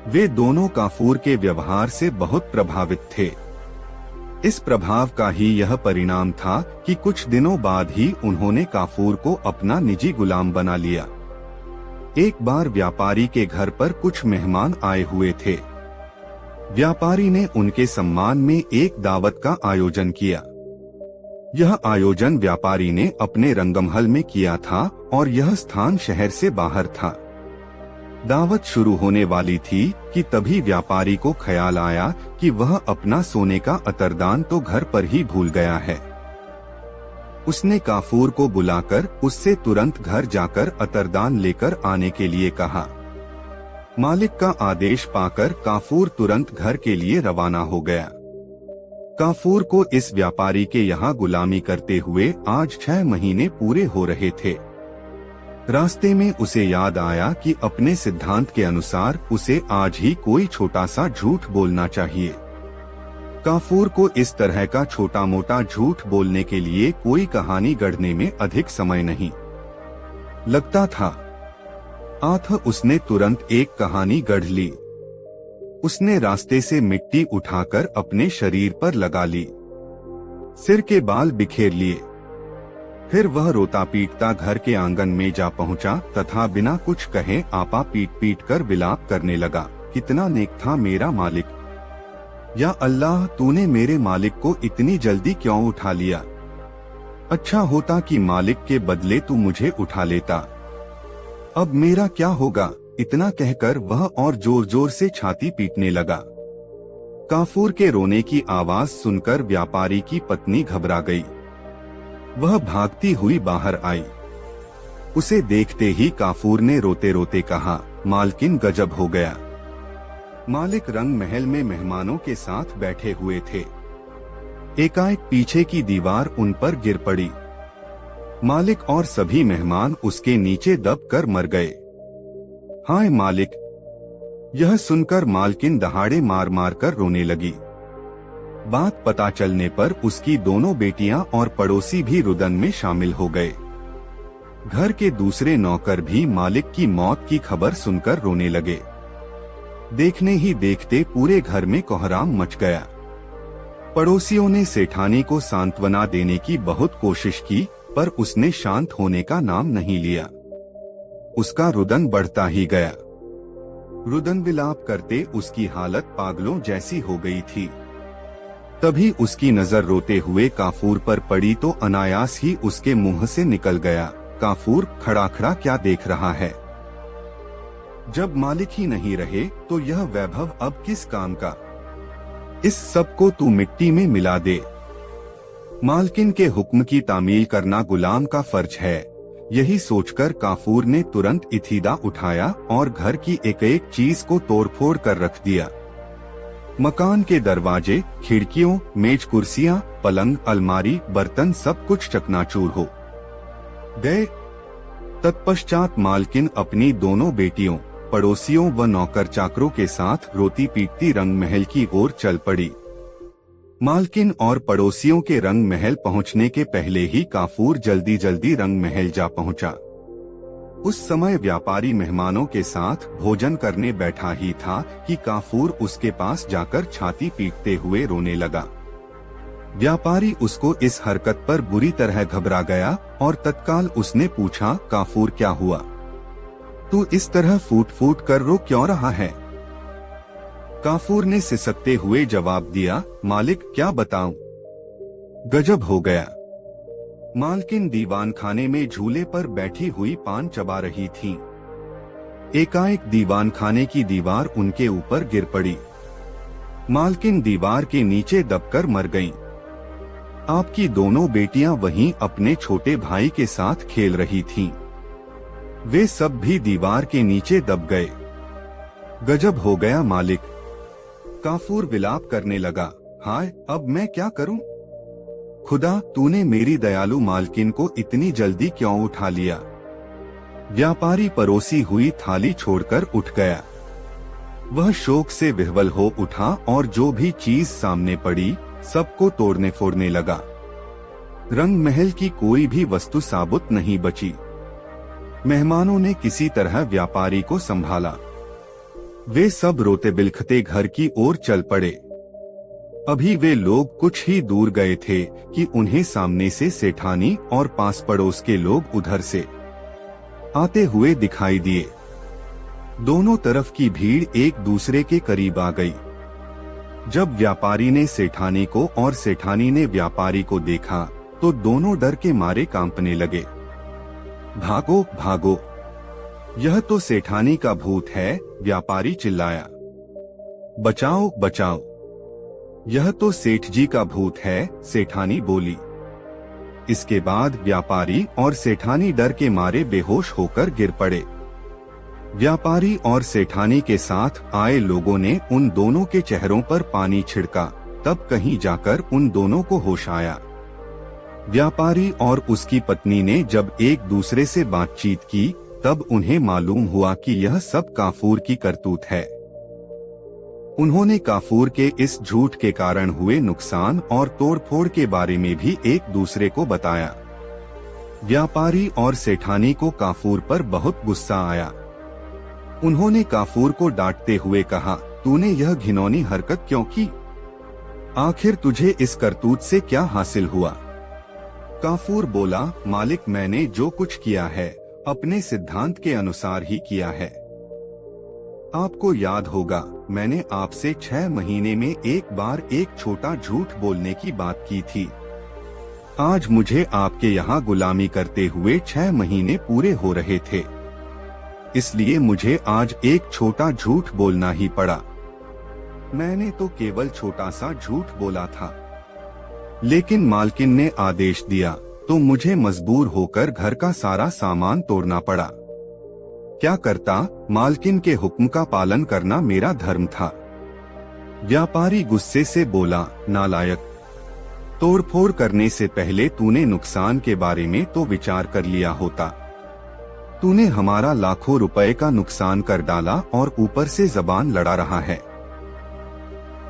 वे दोनों काफूर के व्यवहार से बहुत प्रभावित थे। इस प्रभाव का ही यह परिणाम था कि कुछ दिनों बाद ही उन्होंने काफूर को अपना निजी गुलाम बना लिया। एक बार व्यापारी के घर पर कुछ मेहमान आए हुए थे। व्यापारी ने उनके सम्मान में एक दावत का आयोजन किया। यह आयोजन व्यापारी ने अपने रंगमहल में किया था और यह स्थान शहर से बाहर था। दावत शुरू होने वाली थी कि तभी व्यापारी को ख्याल आया कि वह अपना सोने का अतरदान तो घर पर ही भूल गया है। उसने काफूर को बुलाकर उससे तुरंत घर जाकर अतरदान लेकर आने के लिए कहा। मालिक का आदेश पाकर काफूर तुरंत घर के लिए रवाना हो गया। काफूर को इस व्यापारी के यहाँ गुलामी करते हुए आज 6 महीने पूरे हो रहे थे। रास्ते में उसे याद आया कि अपने सिद्धांत के अनुसार उसे आज ही कोई छोटा सा झूठ बोलना चाहिए। काफूर को इस तरह का छोटा मोटा झूठ बोलने के लिए कोई कहानी गढ़ने में अधिक समय नहीं लगता था। अतः उसने तुरंत एक कहानी गढ़ ली। उसने रास्ते से मिट्टी उठाकर अपने शरीर पर लगा ली, सिर के बाल बिखेर लिए। फिर वह रोता पीटता घर के आंगन में जा पहुंचा तथा बिना कुछ कहे आपा पीट पीट कर विलाप करने लगा। कितना नेक था मेरा मालिक! या अल्लाह, तूने मेरे मालिक को इतनी जल्दी क्यों उठा लिया? अच्छा होता कि मालिक के बदले तू मुझे उठा लेता। अब मेरा क्या होगा? इतना कहकर वह और जोर जोर से छाती पीटने लगा। काफूर के रोने की आवाज सुनकर व्यापारी की पत्नी घबरा गई। वह भागती हुई बाहर आई। उसे देखते ही काफूर ने रोते रोते कहा, मालकिन गजब हो गया। मालिक रंग महल में मेहमानों के साथ बैठे हुए थे। एकाएक पीछे की दीवार उन पर गिर पड़ी। मालिक और सभी मेहमान उसके नीचे दब कर मर गए। हाय मालिक! यह सुनकर मालकिन दहाड़े मार मार कर रोने लगी। बात पता चलने पर उसकी दोनों बेटियां और पड़ोसी भी रुदन में शामिल हो गए। घर के दूसरे नौकर भी मालिक की मौत की खबर सुनकर रोने लगे। देखने ही देखते पूरे घर में कोहराम मच गया। पड़ोसियों ने सेठानी को सांत्वना देने की बहुत कोशिश की, पर उसने शांत होने का नाम नहीं लिया। उसका रुदन बढ़ता ही गया। रुदन विलाप करते उसकी हालत पागलों जैसी हो गई थी। तभी उसकी नजर रोते हुए काफूर पर पड़ी तो अनायास ही उसके मुंह से निकल गया, काफूर, खड़ा खड़ा क्या देख रहा है? जब मालिक ही नहीं रहे तो यह वैभव अब किस काम का? इस सब को तू मिट्टी में मिला दे। मालकिन के हुक्म की तामील करना गुलाम का फर्ज है। यही सोचकर काफूर ने तुरंत इतीदा उठाया और घर की एक एक चीज को तोड़फोड़ कर रख दिया। मकान के दरवाजे, खिड़कियों, मेज कुर्सियां, पलंग, अलमारी, बर्तन सब कुछ चकनाचूर हो गए। तत्पश्चात मालकिन अपनी दोनों बेटियों, पड़ोसियों व नौकर चाकरों के साथ रोती पीटती रंग महल की ओर चल पड़ी। मालकिन और पड़ोसियों के रंग महल पहुंचने के पहले ही काफूर जल्दी जल्दी रंग महल जा पहुंचा। उस समय व्यापारी मेहमानों के साथ भोजन करने बैठा ही था कि काफूर उसके पास जाकर छाती पीटते हुए रोने लगा। व्यापारी उसको इस हरकत पर बुरी तरह घबरा गया और तत्काल उसने पूछा, काफूर क्या हुआ? तू इस तरह फूट फूट कर रो क्यों रहा है? काफूर ने सिसकते हुए जवाब दिया, मालिक क्या बताऊं, गजब हो गया। मालकिन दीवान खाने में झूले पर बैठी हुई पान चबा रही थीं। एकाएक दीवान खाने की दीवार उनके ऊपर गिर पड़ी। मालकिन दीवार के नीचे दबकर मर गईं। आपकी दोनों बेटियां वहीं अपने छोटे भाई के साथ खेल रही थीं। वे सब भी दीवार के नीचे दब गए। गजब हो गया मालिक! काफूर विलाप करने लगा, हाय अब मैं क्या करूं? खुदा, तूने मेरी दयालु मालकिन को इतनी जल्दी क्यों उठा लिया। व्यापारी परोसी हुई थाली छोड़कर उठ गया। वह शोक से विह्वल हो उठा और जो भी चीज सामने पड़ी सबको तोड़ने फोड़ने लगा। रंग महल की कोई भी वस्तु साबुत नहीं बची। मेहमानों ने किसी तरह व्यापारी को संभाला। वे सब रोते बिलखते घर की ओर चल पड़े। अभी वे लोग कुछ ही दूर गए थे कि उन्हें सामने से सेठानी और पास पड़ोस के लोग उधर से आते हुए दिखाई दिए। दोनों तरफ की भीड़ एक दूसरे के करीब आ गई। जब व्यापारी ने सेठानी को और सेठानी ने व्यापारी को देखा तो दोनों डर के मारे कांपने लगे। भागो भागो, यह तो सेठानी का भूत है, व्यापारी चिल्लाया। बचाओ बचाओ, यह तो सेठ जी का भूत है, सेठानी बोली। इसके बाद व्यापारी और सेठानी डर के मारे बेहोश होकर गिर पड़े। व्यापारी और सेठानी के साथ आए लोगों ने उन दोनों के चेहरों पर पानी छिड़का, तब कहीं जाकर उन दोनों को होश आया। व्यापारी और उसकी पत्नी ने जब एक दूसरे से बातचीत की तब उन्हें मालूम हुआ कि यह सब काफूर की करतूत है। उन्होंने काफूर के इस झूठ के कारण हुए नुकसान और तोड़फोड़ के बारे में भी एक दूसरे को बताया। व्यापारी और सेठानी को काफूर पर बहुत गुस्सा आया। उन्होंने काफूर को डांटते हुए कहा, तूने यह घिनौनी हरकत क्यों की? आखिर तुझे इस करतूत से क्या हासिल हुआ? काफूर बोला, मालिक, मैंने जो कुछ किया है अपने सिद्धांत के अनुसार ही किया है। आपको याद होगा, मैंने आपसे 6 महीने में एक बार एक छोटा झूठ बोलने की बात की थी। आज मुझे आपके यहाँ गुलामी करते हुए 6 महीने पूरे हो रहे थे, इसलिए मुझे आज एक छोटा झूठ बोलना ही पड़ा। मैंने तो केवल छोटा सा झूठ बोला था, लेकिन मालकिन ने आदेश दिया तो मुझे मजबूर होकर घर का सारा सामान तोड़ना पड़ा। क्या करता, मालकिन के हुक्म का पालन करना मेरा धर्म था। व्यापारी गुस्से से बोला, नालायक, तोड़फोड़ करने से पहले तूने नुकसान के बारे में तो विचार कर लिया होता। तूने हमारा लाखों रुपए का नुकसान कर डाला और ऊपर से जबान लड़ा रहा है।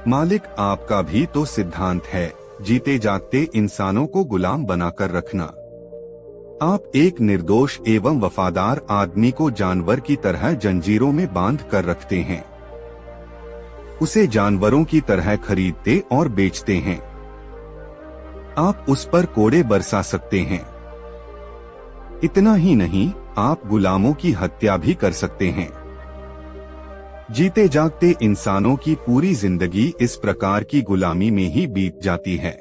मालिक, आपका भी तो सिद्धांत है, जीते जागते इंसानों को गुलाम बनाकर रखना। आप एक निर्दोष एवं वफादार आदमी को जानवर की तरह जंजीरों में बांध कर रखते हैं, उसे जानवरों की तरह खरीदते और बेचते हैं। आप उस पर कोड़े बरसा सकते हैं। इतना ही नहीं, आप गुलामों की हत्या भी कर सकते हैं। जीते जागते इंसानों की पूरी जिंदगी इस प्रकार की गुलामी में ही बीत जाती है।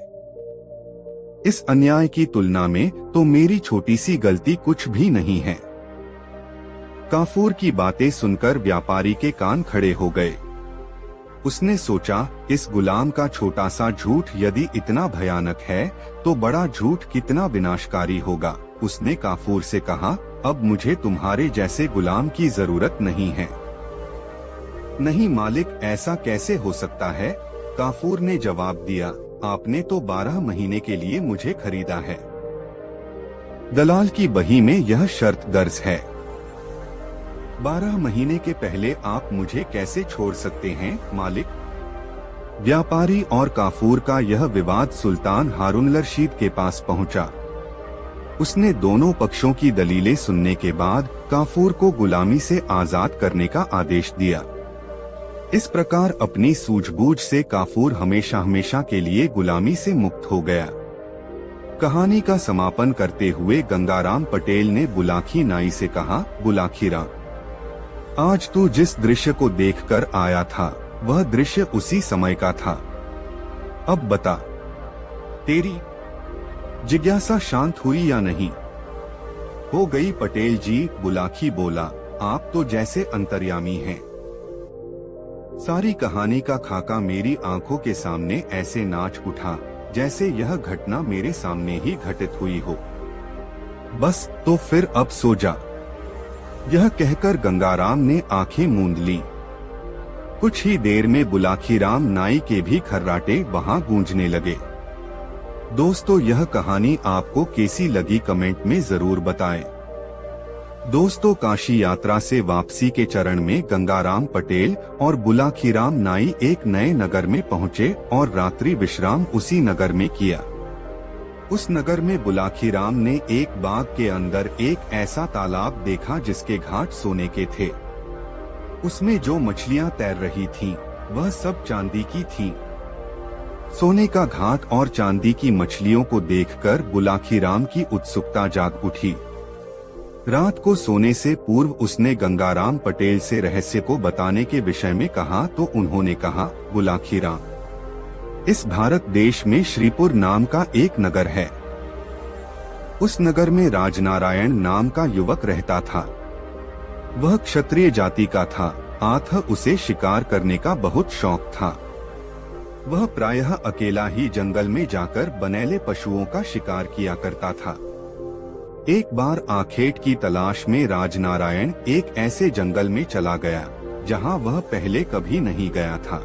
इस अन्याय की तुलना में तो मेरी छोटी सी गलती कुछ भी नहीं है। काफूर की बातें सुनकर व्यापारी के कान खड़े हो गए। उसने सोचा, इस गुलाम का छोटा सा झूठ यदि इतना भयानक है तो बड़ा झूठ कितना विनाशकारी होगा। उसने काफूर से कहा, अब मुझे तुम्हारे जैसे गुलाम की जरूरत नहीं है। नहीं मालिक, ऐसा कैसे हो सकता है? काफूर ने जवाब दिया, आपने तो 12 महीने के लिए मुझे खरीदा है। दलाल की बही में यह शर्त दर्ज है। 12 महीने के पहले आप मुझे कैसे छोड़ सकते हैं मालिक? व्यापारी और काफूर का यह विवाद सुल्तान हारून रशीद के पास पहुंचा। उसने दोनों पक्षों की दलीलें सुनने के बाद काफूर को गुलामी से आजाद करने का आदेश दिया। इस प्रकार अपनी सूझबूझ से काफूर हमेशा हमेशा के लिए गुलामी से मुक्त हो गया। कहानी का समापन करते हुए गंगाराम पटेल ने बुलाखी नाई से कहा, बुलाखी राम, आज तू जिस दृश्य को देखकर आया था वह दृश्य उसी समय का था। अब बता, तेरी जिज्ञासा शांत हुई या नहीं? हो गई पटेल जी, बुलाखी बोला, आप तो जैसे अंतर्यामी हैं। सारी कहानी का खाका मेरी आंखों के सामने ऐसे नाच उठा जैसे यह घटना मेरे सामने ही घटित हुई हो। बस तो फिर अब सो जा। यह कहकर गंगाराम ने आंखें मूंद ली। कुछ ही देर में बुलाखी राम नाई के भी खर्राटे वहां गूंजने लगे। दोस्तों, यह कहानी आपको कैसी लगी कमेंट में जरूर बताएं। दोस्तों, काशी यात्रा से वापसी के चरण में गंगाराम पटेल और बुलाखीराम नाई एक नए नगर में पहुंचे और रात्रि विश्राम उसी नगर में किया। उस नगर में बुलाखीराम ने एक बाग के अंदर एक ऐसा तालाब देखा जिसके घाट सोने के थे। उसमें जो मछलियां तैर रही थीं, वह सब चांदी की थीं। सोने का घाट और चांदी की मछलियों को देखकर बुलाखीराम की उत्सुकता जाग उठी। रात को सोने से पूर्व उसने गंगाराम पटेल से रहस्य को बताने के विषय में कहा तो उन्होंने कहा, बुलाखीराम, इस भारत देश में श्रीपुर नाम का एक नगर है। उस नगर में राजनारायण नाम का युवक रहता था। वह क्षत्रिय जाति का था, अतः उसे शिकार करने का बहुत शौक था। वह प्रायः अकेला ही जंगल में जाकर बनेले पशुओं का शिकार किया करता था। एक बार आखेट की तलाश में राजनारायण एक ऐसे जंगल में चला गया जहां वह पहले कभी नहीं गया था।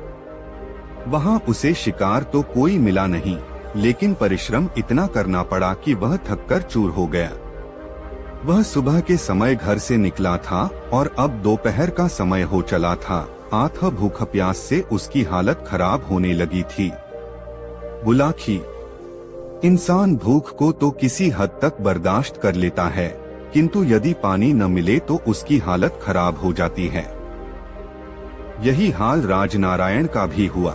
वहां उसे शिकार तो कोई मिला नहीं, लेकिन परिश्रम इतना करना पड़ा कि वह थककर चूर हो गया। वह सुबह के समय घर से निकला था और अब दोपहर का समय हो चला था, अतः भूख प्यास से उसकी हालत खराब होने लगी थी। बुलाखी, इंसान भूख को तो किसी हद तक बर्दाश्त कर लेता है, किंतु यदि पानी न मिले तो उसकी हालत खराब हो जाती है। यही हाल राजनारायण का भी हुआ।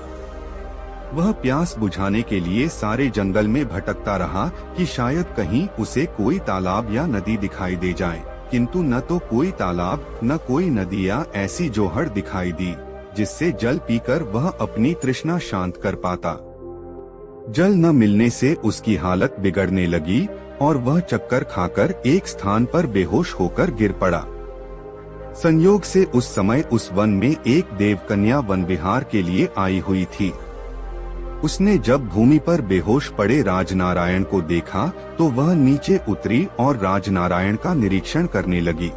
वह प्यास बुझाने के लिए सारे जंगल में भटकता रहा कि शायद कहीं उसे कोई तालाब या नदी दिखाई दे जाए, किंतु न तो कोई तालाब न कोई नदी या ऐसी जोहड़ दिखाई दी जिससे जल पीकर वह अपनी तृष्णा शांत कर पाता। जल न मिलने से उसकी हालत बिगड़ने लगी और वह चक्कर खाकर एक स्थान पर बेहोश होकर गिर पड़ा। संयोग से उस समय उस वन में एक देवकन्या वन विहार के लिए आई हुई थी। उसने जब भूमि पर बेहोश पड़े राजनारायण को देखा तो वह नीचे उतरी और राजनारायण का निरीक्षण करने लगी।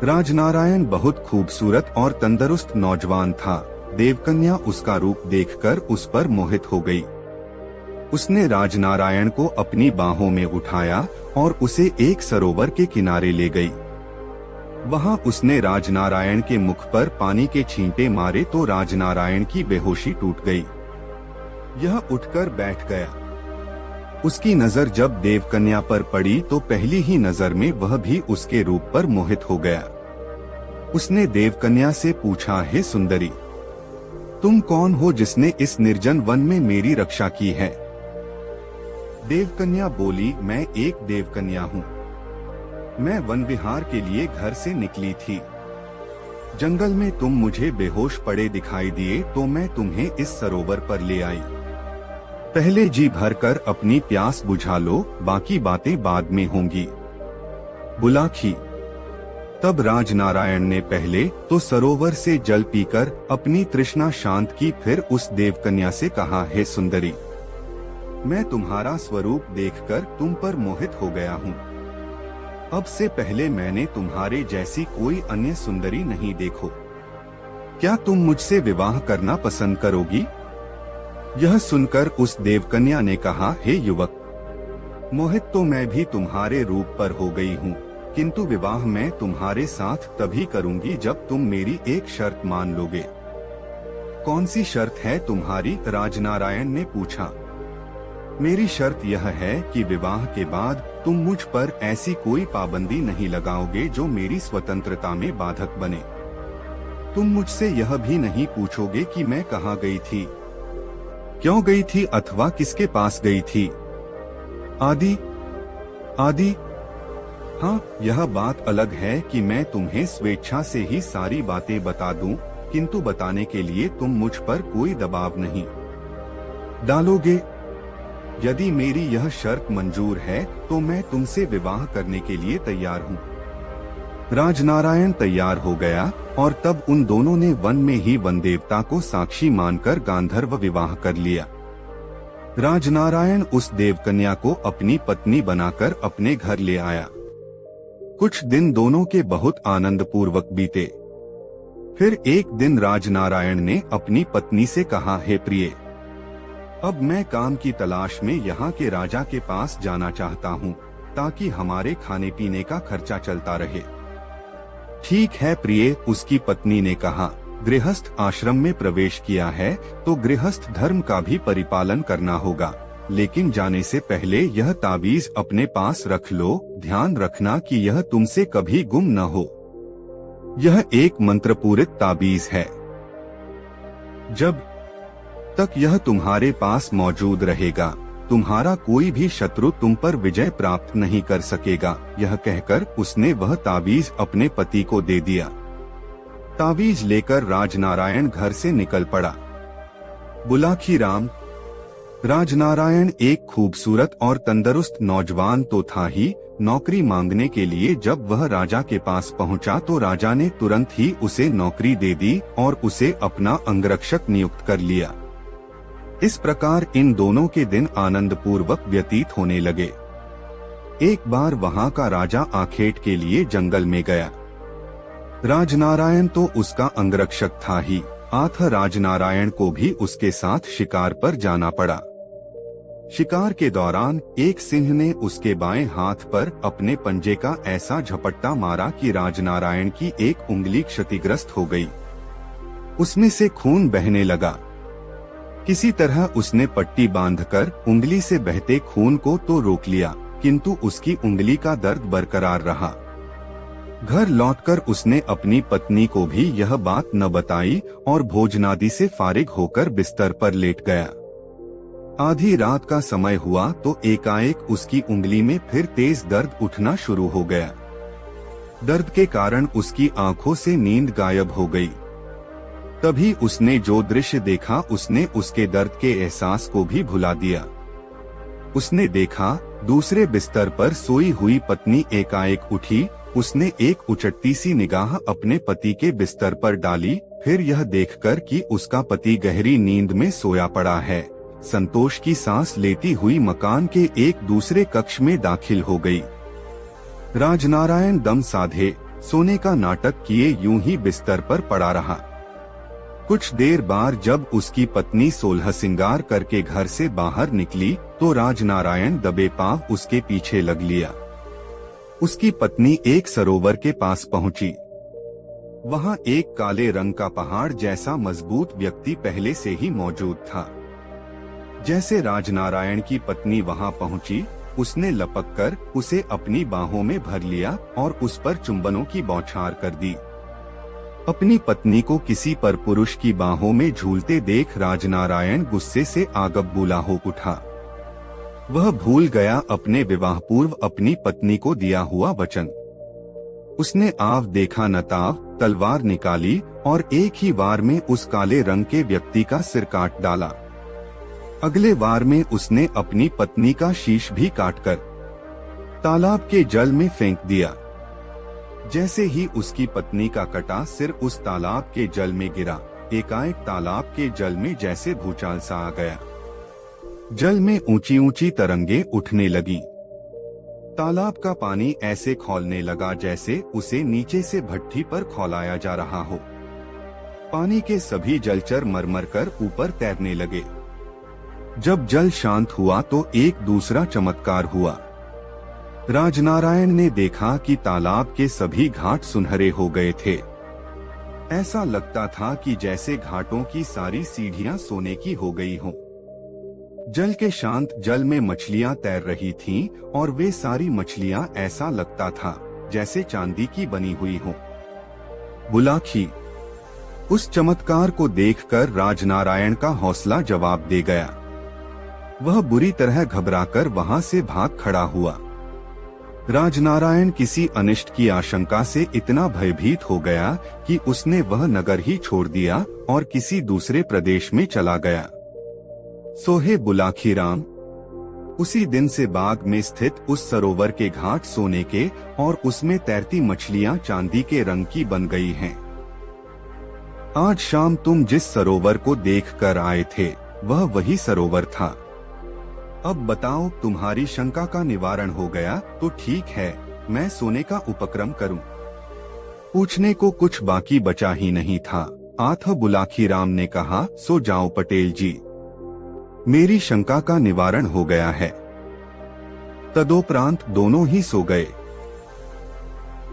राजनारायण बहुत खूबसूरत और तंदुरुस्त नौजवान था। देवकन्या उसका रूप देखकर उस पर मोहित हो गई। उसने राजनारायण को अपनी बाहों में उठाया और उसे एक सरोवर के किनारे ले गई। वहां उसने राजनारायण के मुख पर पानी के छींटे मारे तो राजनारायण की बेहोशी टूट गई। यह उठकर बैठ गया। उसकी नजर जब देवकन्या पर पड़ी तो पहली ही नजर में वह भी उसके रूप पर मोहित हो गया। उसने देवकन्या से पूछा, हे सुंदरी, तुम कौन हो जिसने इस निर्जन वन में मेरी रक्षा की है? देवकन्या बोली, मैं एक देवकन्या हूँ। मैं वन विहार के लिए घर से निकली थी। जंगल में तुम मुझे बेहोश पड़े दिखाई दिए तो मैं तुम्हें इस सरोवर पर ले आई। पहले जी भरकर अपनी प्यास बुझा लो, बाकी बातें बाद में होंगी। बुलाखी, तब राजनारायण ने पहले तो सरोवर से जल पीकर अपनी तृष्णा शांत की, फिर उस देवकन्या से कहा, हे सुंदरी, मैं तुम्हारा स्वरूप देखकर तुम पर मोहित हो गया हूँ। अब से पहले मैंने तुम्हारे जैसी कोई अन्य सुंदरी नहीं देखो। क्या तुम मुझसे विवाह करना पसंद करोगी? यह सुनकर उस देवकन्या ने कहा, हे युवक, मोहित तो मैं भी तुम्हारे रूप पर हो गई हूँ, किंतु विवाह मैं तुम्हारे साथ तभी करूंगी जब तुम मेरी एक शर्त मान लोगे। कौन सी शर्त है तुम्हारी? राजनारायण ने पूछा। मेरी शर्त यह है कि विवाह के बाद तुम मुझ पर ऐसी कोई पाबंदी नहीं लगाओगे जो मेरी स्वतंत्रता में बाधक बने। तुम मुझसे यह भी नहीं पूछोगे कि मैं कहाँ गई थी, क्यों गई थी अथवा किसके पास गई थी, आदि आदि। हाँ, यह बात अलग है कि मैं तुम्हें स्वेच्छा से ही सारी बातें बता दूं, किंतु बताने के लिए तुम मुझ पर कोई दबाव नहीं डालोगे। यदि मेरी यह शर्त मंजूर है तो मैं तुमसे विवाह करने के लिए तैयार हूँ। राजनारायण तैयार हो गया और तब उन दोनों ने वन में ही वन देवता को साक्षी मानकर गांधर्व विवाह कर लिया। राजनारायण उस देवकन्या को अपनी पत्नी बनाकर अपने घर ले आया। कुछ दिन दोनों के बहुत आनंद पूर्वक बीते। फिर एक दिन राजनारायण ने अपनी पत्नी से कहा, हे प्रिय, अब मैं काम की तलाश में यहाँ के राजा के पास जाना चाहता हूँ, ताकि हमारे खाने पीने का खर्चा चलता रहे। ठीक है प्रिय, उसकी पत्नी ने कहा। गृहस्थ आश्रम में प्रवेश किया है तो गृहस्थ धर्म का भी परिपालन करना होगा, लेकिन जाने से पहले यह ताबीज अपने पास रख लो। ध्यान रखना कि यह तुमसे कभी गुम न हो। यह एक मंत्रपूरित ताबीज है। जब तक यह तुम्हारे पास मौजूद रहेगा, तुम्हारा कोई भी शत्रु तुम पर विजय प्राप्त नहीं कर सकेगा। यह कहकर उसने वह ताबीज अपने पति को दे दिया। ताबीज लेकर राजनारायण घर से निकल पड़ा। बुलाकी राम। राजनारायण एक खूबसूरत और तंदुरुस्त नौजवान तो था ही, नौकरी मांगने के लिए जब वह राजा के पास पहुंचा तो राजा ने तुरंत ही उसे नौकरी दे दी और उसे अपना अंगरक्षक नियुक्त कर लिया। इस प्रकार इन दोनों के दिन आनंद पूर्वक व्यतीत होने लगे। एक बार वहां का राजा आखेट के लिए जंगल में गया। राजनारायण तो उसका अंगरक्षक था ही, अतः राजनारायण को भी उसके साथ शिकार पर जाना पड़ा। शिकार के दौरान एक सिंह ने उसके बाएं हाथ पर अपने पंजे का ऐसा झपट्टा मारा कि राजनारायण की एक उंगली क्षतिग्रस्त हो गई। उसमें से खून बहने लगा। किसी तरह उसने पट्टी बांधकर उंगली से बहते खून को तो रोक लिया, किंतु उसकी उंगली का दर्द बरकरार रहा। घर लौटकर उसने अपनी पत्नी को भी यह बात न बताई और भोजनादि से फारिग होकर बिस्तर पर लेट गया। आधी रात का समय हुआ तो एकाएक उसकी उंगली में फिर तेज दर्द उठना शुरू हो गया। दर्द के कारण उसकी आंखों से नींद गायब हो गई। तभी उसने जो दृश्य देखा उसने उसके दर्द के एहसास को भी भुला दिया। उसने देखा दूसरे बिस्तर पर सोई हुई पत्नी एकाएक उठी। उसने एक उचटती सी निगाह अपने पति के बिस्तर पर डाली, फिर यह देखकर कि उसका पति गहरी नींद में सोया पड़ा है, संतोष की सांस लेती हुई मकान के एक दूसरे कक्ष में दाखिल हो गई। राजनारायण दम साधे सोने का नाटक किए यूं ही बिस्तर पर पड़ा रहा। कुछ देर बाद जब उसकी पत्नी सोलह सिंगार करके घर से बाहर निकली तो राजनारायण दबे पांव उसके पीछे लग लिया। उसकी पत्नी एक सरोवर के पास पहुंची। वहां एक काले रंग का पहाड़ जैसा मजबूत व्यक्ति पहले से ही मौजूद था। जैसे राजनारायण की पत्नी वहां पहुंची, उसने लपककर उसे अपनी बाहों में भर लिया और उस पर चुंबनों की बौछार कर दी। अपनी पत्नी को किसी पर पुरुष की बाहों में झूलते देख राजनारायण गुस्से से आग बबूला हो उठा। वह भूल गया अपने विवाह पूर्व अपनी पत्नी को दिया हुआ वचन। उसने आव देखा न ताव तलवार निकाली और एक ही वार में उस काले रंग के व्यक्ति का सिर काट डाला। अगले वार में उसने अपनी पत्नी का शीश भी काटकर तालाब के जल में फेंक दिया। जैसे ही उसकी पत्नी का कटा सिर उस तालाब के जल में गिरा, एकाएक तालाब के जल में जैसे भूचाल सा आ गया। जल में ऊंची ऊंची तरंगे उठने लगी। तालाब का पानी ऐसे खौलने लगा जैसे उसे नीचे से भट्ठी पर खौलाया जा रहा हो। पानी के सभी जलचर मरमर कर ऊपर तैरने लगे। जब जल शांत हुआ तो एक दूसरा चमत्कार हुआ। राजनारायण ने देखा कि तालाब के सभी घाट सुनहरे हो गए थे। ऐसा लगता था कि जैसे घाटों की सारी सीढ़ियां सोने की हो गई हों। जल के शांत जल में मछलियां तैर रही थीं और वे सारी मछलियां ऐसा लगता था जैसे चांदी की बनी हुई हों। बुलाकी। उस चमत्कार को देखकर राजनारायण का हौसला जवाब दे गया। वह बुरी तरह घबराकर वहां से भाग खड़ा हुआ। राजनारायण किसी अनिष्ट की आशंका से इतना भयभीत हो गया कि उसने वह नगर ही छोड़ दिया और किसी दूसरे प्रदेश में चला गया। सोहे बुलाकी राम। उसी दिन से बाग में स्थित उस सरोवर के घाट सोने के और उसमें तैरती मछलियां चांदी के रंग की बन गई हैं। आज शाम तुम जिस सरोवर को देखकर आए थे वह वही सरोवर था। अब बताओ, तुम्हारी शंका का निवारण हो गया तो ठीक है, मैं सोने का उपक्रम करूं। पूछने को कुछ बाकी बचा ही नहीं था। आठ बुलाकी राम ने कहा, सो जाओ पटेल जी। मेरी शंका का निवारण हो गया है। तदोपरांत दोनों ही सो गए।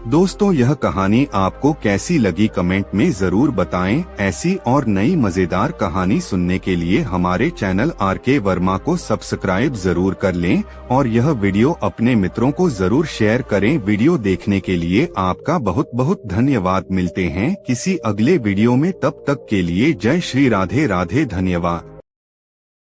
दोस्तों, यह कहानी आपको कैसी लगी कमेंट में जरूर बताएं। ऐसी और नई मजेदार कहानी सुनने के लिए हमारे चैनल RK वर्मा को सब्सक्राइब जरूर कर लें और यह वीडियो अपने मित्रों को जरूर शेयर करें। वीडियो देखने के लिए आपका बहुत बहुत धन्यवाद। मिलते हैं किसी अगले वीडियो में, तब तक के लिए जय श्री राधे राधे। धन्यवाद।